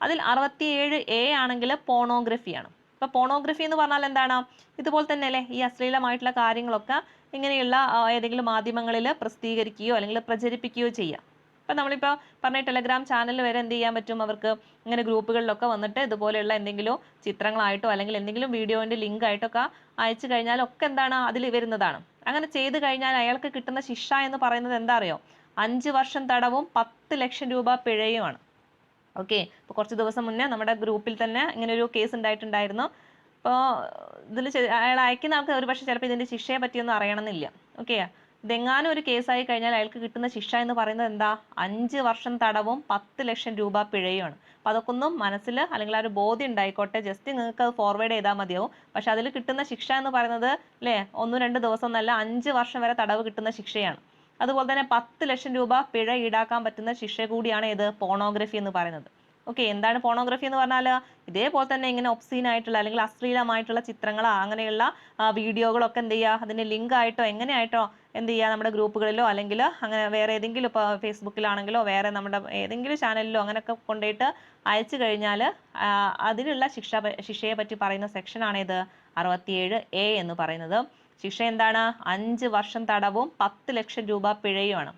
Speaker 1: അതിൽ 67A ആണെങ്കിൽ പോണോഗ്രഫിയാണ്. ഇപ്പൊ പോണോഗ്രഫി എന്ന് പറഞ്ഞാൽ എന്താണ്? ഇതുപോലെ തന്നെ അല്ലേ, ഈ അശ്ലീലമായിട്ടുള്ള കാര്യങ്ങളൊക്കെ ഇങ്ങനെയുള്ള ഏതെങ്കിലും മാധ്യമങ്ങളിൽ പ്രസിദ്ധീകരിക്കുകയോ അല്ലെങ്കിൽ പ്രചരിപ്പിക്കുകയോ ചെയ്യാം. ഇപ്പം നമ്മളിപ്പോൾ പറഞ്ഞ ടെലഗ്രാം ചാനൽ വരെ എന്ത് ചെയ്യാൻ പറ്റും? അവർക്ക് ഇങ്ങനെ ഗ്രൂപ്പുകളിലൊക്കെ വന്നിട്ട് ഇതുപോലെയുള്ള എന്തെങ്കിലും ചിത്രങ്ങളായിട്ടോ അല്ലെങ്കിൽ എന്തെങ്കിലും വീഡിയോന്റെ ലിങ്ക് ആയിട്ടൊക്കെ അയച്ചു കഴിഞ്ഞാലൊക്കെ എന്താണ് അതിൽ വരുന്നതാണ്. അങ്ങനെ ചെയ്തു കഴിഞ്ഞാൽ അയാൾക്ക് കിട്ടുന്ന ശിക്ഷ എന്ന് പറയുന്നത് എന്താ അറിയോ? 5 വർഷം തടവും 10 ലക്ഷം രൂപ പിഴയുമാണ്. ഓക്കെ. ഇപ്പോൾ കുറച്ച് ദിവസം മുന്നേ നമ്മുടെ ഗ്രൂപ്പിൽ തന്നെ ഇങ്ങനെ ഒരു കേസ് ഉണ്ടായിട്ടുണ്ടായിരുന്നു. അപ്പോൾ ഇതിൽ അയാൾ അയക്കുന്ന ആൾക്ക് ഒരു പക്ഷേ ചിലപ്പോൾ ഇതിന്റെ ശിക്ഷയെ പറ്റിയൊന്നും അറിയണമെന്നില്ല. ഓക്കെ. ഇതെങ്ങാനും ഒരു കേസായി കഴിഞ്ഞാൽ അയാൾക്ക് കിട്ടുന്ന ശിക്ഷ എന്ന് പറയുന്നത് എന്താ? 5 വർഷം തടവും 10 ലക്ഷം രൂപ പിഴയുമാണ്. അപ്പം അതൊക്കെ ഒന്നും മനസ്സിൽ അല്ലെങ്കിൽ ആ ഒരു ബോധ്യം ഉണ്ടായിക്കോട്ടെ. ജസ്റ്റ് നിങ്ങൾക്ക് അത് ഫോർവേഡ് ചെയ്താൽ മതിയാവും. പക്ഷെ അതിൽ കിട്ടുന്ന ശിക്ഷ എന്ന് പറയുന്നത് അല്ലേ, 1-2 ദിവസം എന്നല്ല, 5 വർഷം വരെ തടവ് കിട്ടുന്ന ശിക്ഷയാണ്. അതുപോലെ തന്നെ 10 ലക്ഷം രൂപ പിഴ ഈടാക്കാൻ പറ്റുന്ന ശിക്ഷ കൂടിയാണ് ഇത് പോണോഗ്രഫി എന്ന് പറയുന്നത്. ഓക്കെ. എന്താണ് പോണോഗ്രഫി എന്ന് പറഞ്ഞാൽ? ഇതേപോലെ തന്നെ ഇങ്ങനെ ഒബ്സീൻ ആയിട്ടുള്ള അല്ലെങ്കിൽ അശ്ലീലമായിട്ടുള്ള ചിത്രങ്ങളോ അങ്ങനെയുള്ള വീഡിയോകളൊക്കെ എന്ത് ചെയ്യുക, അതിന്റെ ലിങ്ക് ആയിട്ടോ എങ്ങനെയായിട്ടോ എന്ത് ചെയ്യുക, നമ്മുടെ ഗ്രൂപ്പുകളിലോ അല്ലെങ്കിൽ അങ്ങനെ വേറെ ഏതെങ്കിലും ഇപ്പോൾ ഫേസ്ബുക്കിലാണെങ്കിലോ വേറെ നമ്മുടെ ഏതെങ്കിലും ചാനലിലോ അങ്ങനെയൊക്കെ കൊണ്ടുപോയിട്ട് അയച്ചു കഴിഞ്ഞാൽ അതിനുള്ള ശിക്ഷയെ പറ്റി പറയുന്ന സെക്ഷനാണ് ഇത് 67A എന്ന് പറയുന്നത്. ശിക്ഷ എന്താണ്? 5 വർഷം തടവും 10 ലക്ഷം രൂപ പിഴയുമാണ്.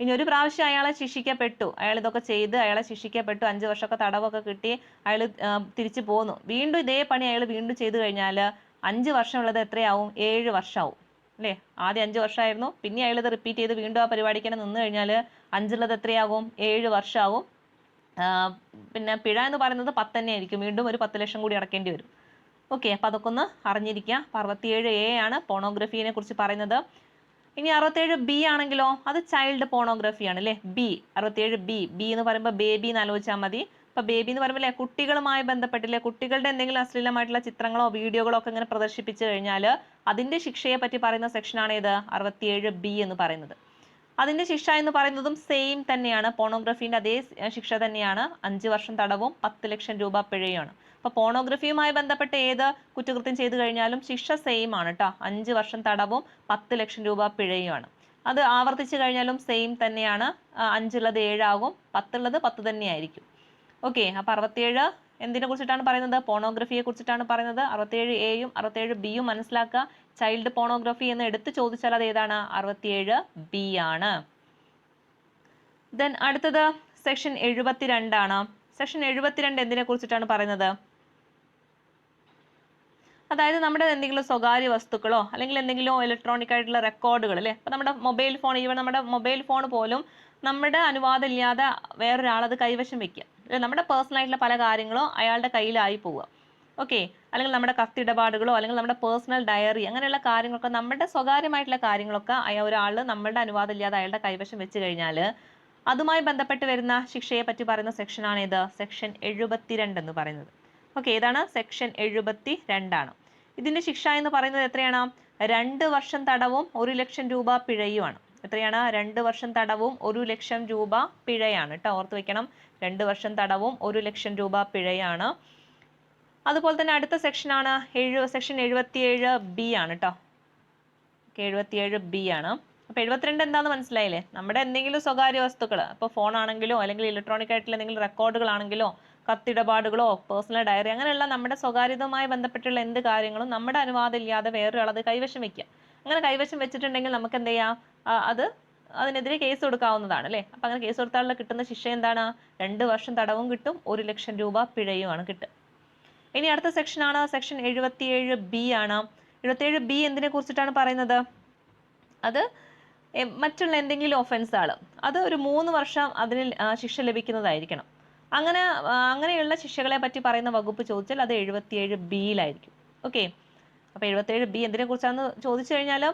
Speaker 1: ഇനി ഒരു പ്രാവശ്യം അയാളെ ശിക്ഷിക്കപ്പെട്ടു, അയാൾ ഇതൊക്കെ ചെയ്ത് അയാളെ ശിക്ഷിക്കപ്പെട്ടു, 5 വർഷമൊക്കെ തടവൊക്കെ കിട്ടി, അയാൾ തിരിച്ചു പോന്നു, വീണ്ടും ഇതേ പണി അയാൾ വീണ്ടും ചെയ്തു കഴിഞ്ഞാൽ 5 വർഷം ഉള്ളത് എത്രയാവും? 7 വർഷമാവും അല്ലേ. ആദ്യം 5 വർഷമായിരുന്നു, പിന്നെ അയാൾ ഇത് റിപ്പീറ്റ് ചെയ്ത് വീണ്ടും ആ പരിപാടിക്ക് തന്നെ നിന്ന് കഴിഞ്ഞാൽ 5 ഉള്ളത് എത്രയാകും? 7 വർഷമാവും. പിന്നെ പിഴ എന്ന് പറയുന്നത് 10 തന്നെ ആയിരിക്കും. വീണ്ടും ഒരു 10 ലക്ഷം കൂടി അടക്കേണ്ടി വരും. ഓക്കെ. അപ്പം അതൊക്കെ ഒന്ന് അറിഞ്ഞിരിക്കുക. 67A ആണ് പോണോഗ്രഫിയെ കുറിച്ച് പറയുന്നത്. ഇനി 67B ആണെങ്കിലോ അത് ചൈൽഡ് പോണോഗ്രഫിയാണ് അല്ലേ. 67B എന്ന് പറയുമ്പോൾ ബേബി എന്ന് ആലോചിച്ചാൽ മതി. ഇപ്പൊ ബേബി എന്ന് പറയുമ്പോൾ കുട്ടികളുമായി ബന്ധപ്പെട്ടില്ലേ, കുട്ടികളുടെ എന്തെങ്കിലും അശ്ലീലമായിട്ടുള്ള ചിത്രങ്ങളോ വീഡിയോകളോ ഒക്കെ ഇങ്ങനെ പ്രദർശിപ്പിച്ചു കഴിഞ്ഞാൽ അതിന്റെ ശിക്ഷയെ പറ്റി പറയുന്ന സെക്ഷനാണ് ഇത് 67B എന്ന് പറയുന്നത്. അതിന്റെ ശിക്ഷ എന്ന് പറയുന്നതും സെയിം തന്നെയാണ്, പോണോഗ്രഫീന്റെ അതേ ശിക്ഷ തന്നെയാണ്. 5 വർഷം തടവും 10 ലക്ഷം രൂപ പിഴയുമാണ്. അപ്പൊ പോണോഗ്രഫിയുമായി ബന്ധപ്പെട്ട് ഏത് കുറ്റകൃത്യം ചെയ്തു കഴിഞ്ഞാലും ശിക്ഷ സെയിം ആണ് കേട്ടോ. 5 വർഷം തടവും 10 ലക്ഷം രൂപ പിഴയുമാണ്. അത് ആവർത്തിച്ചു കഴിഞ്ഞാലും സെയിം തന്നെയാണ്. 5 ഉള്ളത് 7 ആകും, 10 ഉള്ളത് 10 തന്നെയായിരിക്കും. ഓക്കെ. അപ്പൊ 67 എന്തിനെ കുറിച്ചിട്ടാണ് പറയുന്നത്? പോണോഗ്രഫിയെ കുറിച്ചിട്ടാണ് പറയുന്നത്. 67A-യും 67B-യും മനസ്സിലാക്കുക. ചൈൽഡ് പോണോഗ്രഫി എന്ന് എടുത്ത് ചോദിച്ചാൽ അത് ഏതാണ്? 67B ആണ്. ദെൻ അടുത്തത് സെക്ഷൻ 72 ആണ്. സെക്ഷൻ 72 എന്തിനെ കുറിച്ചിട്ടാണ് പറയുന്നത്? അതായത് നമ്മുടെ എന്തെങ്കിലും സ്വകാര്യ വസ്തുക്കളോ അല്ലെങ്കിൽ എന്തെങ്കിലും ഇലക്ട്രോണിക് ആയിട്ടുള്ള റെക്കോർഡുകൾ അല്ലേ, അപ്പോൾ നമ്മുടെ മൊബൈൽ ഫോൺ, ഈവൻ നമ്മുടെ മൊബൈൽ ഫോൺ പോലും നമ്മുടെ അനുവാദം ഇല്ലാതെ വേറൊരാളത് കൈവശം വെക്കുക അല്ലെ, നമ്മുടെ പേഴ്സണൽ ആയിട്ടുള്ള പല കാര്യങ്ങളോ അയാളുടെ കയ്യിലായി പോവുക. ഓക്കെ, അല്ലെങ്കിൽ നമ്മുടെ കത്തിടപാടുകളോ അല്ലെങ്കിൽ നമ്മുടെ പേഴ്സണൽ ഡയറി അങ്ങനെയുള്ള കാര്യങ്ങളൊക്കെ, നമ്മുടെ സ്വകാര്യമായിട്ടുള്ള കാര്യങ്ങളൊക്കെ ഒരാൾ നമ്മളുടെ അനുവാദം ഇല്ലാതെ അയാളുടെ കൈവശം വെച്ച് കഴിഞ്ഞാൽ അതുമായി ബന്ധപ്പെട്ട് വരുന്ന ശിക്ഷയെ പറ്റി പറയുന്ന സെക്ഷനാണ് ഇത് സെക്ഷൻ 72 എന്ന് പറയുന്നത്. ഓക്കെ, ഏതാണ്? സെക്ഷൻ 72 ആണ്. ഇതിന്റെ ശിക്ഷ എന്ന് പറയുന്നത് എത്രയാണ്? 2 വർഷം തടവും 1 ലക്ഷം രൂപ പിഴയുമാണ്. എത്രയാണ്? 2 വർഷം തടവും 1 ലക്ഷം രൂപ പിഴയാണ് കേട്ടോ, ഓർത്ത് വെക്കണം. 2 വർഷം തടവും 1 ലക്ഷം രൂപ പിഴയാണ്. അതുപോലെ തന്നെ അടുത്ത സെക്ഷനാണ് സെക്ഷൻ 77B ആണ് കേട്ടോ. 77B ആണ്. അപ്പോൾ 72 എന്താണെന്ന് മനസ്സിലായില്ലേ? നമ്മുടെ എന്തെങ്കിലും സ്വകാര്യ വസ്തുക്കൾ, ഇപ്പോൾ ഫോൺ ആണെങ്കിലോ അല്ലെങ്കിൽ ഇലക്ട്രോണിക് ആയിട്ടുള്ള എന്തെങ്കിലും റെക്കോർഡുകളാണെങ്കിലോ കത്തിടപാടുകളോ പേഴ്സണൽ ഡയറി അങ്ങനെയുള്ള നമ്മുടെ സ്വകാര്യതയുമായി ബന്ധപ്പെട്ടുള്ള എന്ത് കാര്യങ്ങളും നമ്മുടെ അനുവാദം ഇല്ലാതെ വേറൊരാളത് കൈവശം വെക്കുക. അങ്ങനെ കൈവശം വെച്ചിട്ടുണ്ടെങ്കിൽ നമുക്ക് എന്ത് ചെയ്യാം? അതിനെതിരെ കേസ് കൊടുക്കാവുന്നതാണ് അല്ലേ. അപ്പം അങ്ങനെ കേസ് കൊടുത്താലുള്ള കിട്ടുന്ന ശിക്ഷ എന്താണ്? 2 വർഷം തടവും കിട്ടും, 1 ലക്ഷം രൂപ പിഴയുമാണ് കിട്ടുക. ഇനി അടുത്ത സെക്ഷനാണ് സെക്ഷൻ 77B ആണ്. 77B എന്തിനെ കുറിച്ചിട്ടാണ് പറയുന്നത്? അത് മറ്റുള്ള എന്തെങ്കിലും ഒഫൻസുകൾ, അത് ഒരു 3 വർഷം അതിന് ശിക്ഷ ലഭിക്കുന്നതായിരിക്കണം. അങ്ങനെയുള്ള ശിക്ഷകളെ പറ്റി പറയുന്ന വകുപ്പ് ചോദിച്ചാൽ അത് 77B-യിലായിരിക്കും. ഓക്കെ, അപ്പോൾ 77B എന്തിനെ കുറിച്ചാണെന്ന് ചോദിച്ചു കഴിഞ്ഞാൽ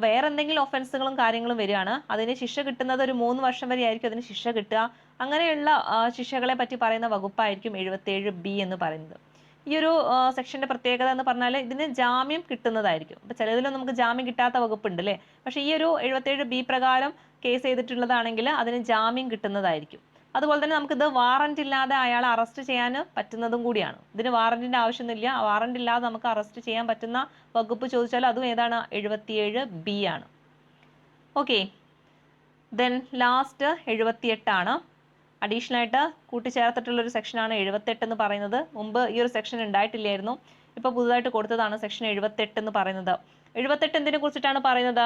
Speaker 1: വേറെ എന്തെങ്കിലും ഒഫൻസുകളും കാര്യങ്ങളും വരികയാണ്, അതിന് ശിക്ഷ കിട്ടുന്നത് ഒരു 3 വർഷം വരെ ആയിരിക്കും അതിന് ശിക്ഷ കിട്ടുക. അങ്ങനെയുള്ള ശിക്ഷകളെ പറ്റി പറയുന്ന വകുപ്പായിരിക്കും 77B എന്ന് പറയുന്നത്. ഈ ഒരു സെക്ഷന്റെ പ്രത്യേകത എന്ന് പറഞ്ഞാൽ ഇതിന് ജാമ്യം കിട്ടുന്നതായിരിക്കും. അപ്പോൾ ചിലതിലും നമുക്ക് ജാമ്യം കിട്ടാത്ത വകുപ്പുണ്ട് അല്ലേ, പക്ഷേ ഈ ഒരു 77B പ്രകാരം കേസ് ചെയ്തിട്ടുള്ളതാണെങ്കിൽ അതിന് ജാമ്യം കിട്ടുന്നതായിരിക്കും. അതുപോലെ തന്നെ നമുക്കിത് വാറന്റ് ഇല്ലാതെ അയാളെ അറസ്റ്റ് ചെയ്യാൻ പറ്റുന്നതും കൂടിയാണ്. ഇതിന് വാറന്റിന്റെ ആവശ്യമൊന്നുമില്ല, വാറന്റ് ഇല്ലാതെ നമുക്ക് അറസ്റ്റ് ചെയ്യാൻ പറ്റുന്ന വകുപ്പ് ചോദിച്ചാൽ അതും ഏതാണ്? 77B ആണ്. ഓക്കെ, ദെൻ ലാസ്റ്റ് 78 ആണ്. അഡീഷണൽ ആയിട്ട് കൂട്ടിച്ചേർത്തിട്ടുള്ള ഒരു സെക്ഷനാണ് 78 എന്ന് പറയുന്നത്. മുമ്പ് ഈ ഒരു സെക്ഷൻ ഉണ്ടായിട്ടില്ലായിരുന്നു, ഇപ്പോൾ പുതുതായിട്ട് കൊടുത്തതാണ് സെക്ഷൻ 78 എന്ന് പറയുന്നത്. 78 എന്തിനെ കുറിച്ചിട്ടാണ് പറയുന്നത്?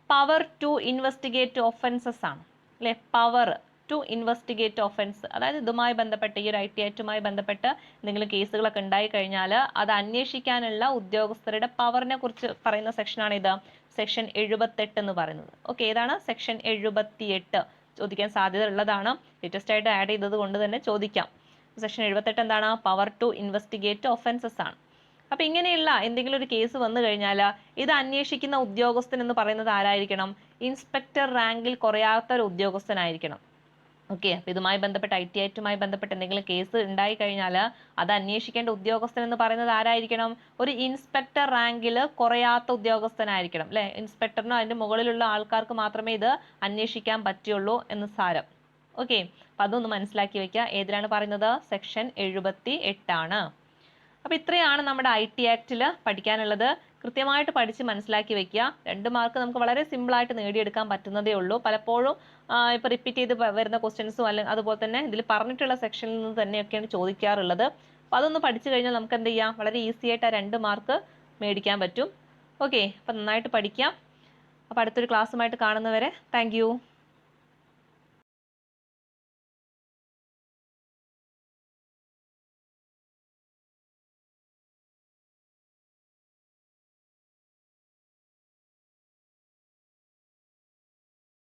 Speaker 1: പവർ ടു ഇൻവെസ്റ്റിഗേറ്റ് ഒഫൻസസ് ആണ് അല്ലേ. പവർ ടു ഇൻവെസ്റ്റിഗേറ്റ് ഒഫൻസ്, അതായത് ഇതുമായി ബന്ധപ്പെട്ട് ഈ ഒരു IT ആക്റ്റുമായി ബന്ധപ്പെട്ട് എന്തെങ്കിലും കേസുകളൊക്കെ ഉണ്ടായി കഴിഞ്ഞാൽ അത് അന്വേഷിക്കാനുള്ള ഉദ്യോഗസ്ഥരുടെ പവറിനെ കുറിച്ച് പറയുന്ന സെക്ഷനാണ് ഇത് സെക്ഷൻ 78 എന്ന് പറയുന്നത്. ഓക്കെ, ഏതാണ്? സെക്ഷൻ 78 ചോദിക്കാൻ സാധ്യത ഉള്ളതാണ്. ലേറ്റസ്റ്റ് ആയിട്ട് ആഡ് ചെയ്തത് കൊണ്ട് തന്നെ ചോദിക്കാം. സെക്ഷൻ 78 എന്താണ്? പവർ ടു ഇൻവെസ്റ്റിഗേറ്റ് ഒഫൻസസ് ആണ്. അപ്പം ഇങ്ങനെയുള്ള എന്തെങ്കിലും ഒരു കേസ് വന്നു കഴിഞ്ഞാൽ ഇത് അന്വേഷിക്കുന്ന ഉദ്യോഗസ്ഥൻ എന്ന് പറയുന്നത് ആരായിരിക്കണം? ഇൻസ്പെക്ടർ റാങ്കിൽ കുറയാത്ത ഒരു ഉദ്യോഗസ്ഥനായിരിക്കണം. ഓക്കെ, അപ്പോൾ ഇതുമായി ബന്ധപ്പെട്ട് IT ആക്റ്റുമായി ബന്ധപ്പെട്ട് എന്തെങ്കിലും കേസ് ഉണ്ടായി കഴിഞ്ഞാൽ അത് അന്വേഷിക്കേണ്ട ഉദ്യോഗസ്ഥൻ എന്ന് പറയുന്നത് ആരായിരിക്കണം? ഒരു ഇൻസ്പെക്ടർ റാങ്കിൽ കുറയാത്ത ഉദ്യോഗസ്ഥനായിരിക്കണം അല്ലേ. ഇൻസ്പെക്ടറിനോ അതിൻ്റെ മുകളിലുള്ള ആൾക്കാർക്ക് മാത്രമേ ഇത് അന്വേഷിക്കാൻ പറ്റുള്ളൂ എന്ന് സാരം. ഓക്കെ, അപ്പം അതൊന്ന് മനസ്സിലാക്കി വെക്കുക. ഏതിലാണ് പറയുന്നത്? സെക്ഷൻ 78 ആണ്. അപ്പോൾ ഇത്രയാണ് നമ്മുടെ IT ആക്റ്റിൽ പഠിക്കാനുള്ളത്. കൃത്യമായിട്ട് പഠിച്ച് മനസ്സിലാക്കി വെക്കുക. 2 മാർക്ക് നമുക്ക് വളരെ സിമ്പിളായിട്ട് നേടിയെടുക്കാൻ പറ്റുന്നതേ ഉള്ളൂ. പലപ്പോഴും ഇപ്പോൾ റിപ്പീറ്റ് ചെയ്ത് വരുന്ന ക്വസ്റ്റ്യൻസും അല്ലെങ്കിൽ അതുപോലെ തന്നെ ഇതിൽ പറഞ്ഞിട്ടുള്ള സെക്ഷനിൽ നിന്ന് തന്നെയൊക്കെയാണ് ചോദിക്കാറുള്ളത്. അപ്പോൾ അതൊന്ന് പഠിച്ചു കഴിഞ്ഞാൽ നമുക്ക് എന്ത് ചെയ്യാം? വളരെ ഈസി ആയിട്ട് ആ 2 മാർക്ക് മേടിക്കാൻ പറ്റും. ഓക്കെ, അപ്പോൾ നന്നായിട്ട് പഠിക്കാം. അപ്പോൾ അടുത്തൊരു ക്ലാസ്സുമായിട്ട് കാണുന്നവരെ താങ്ക് യു.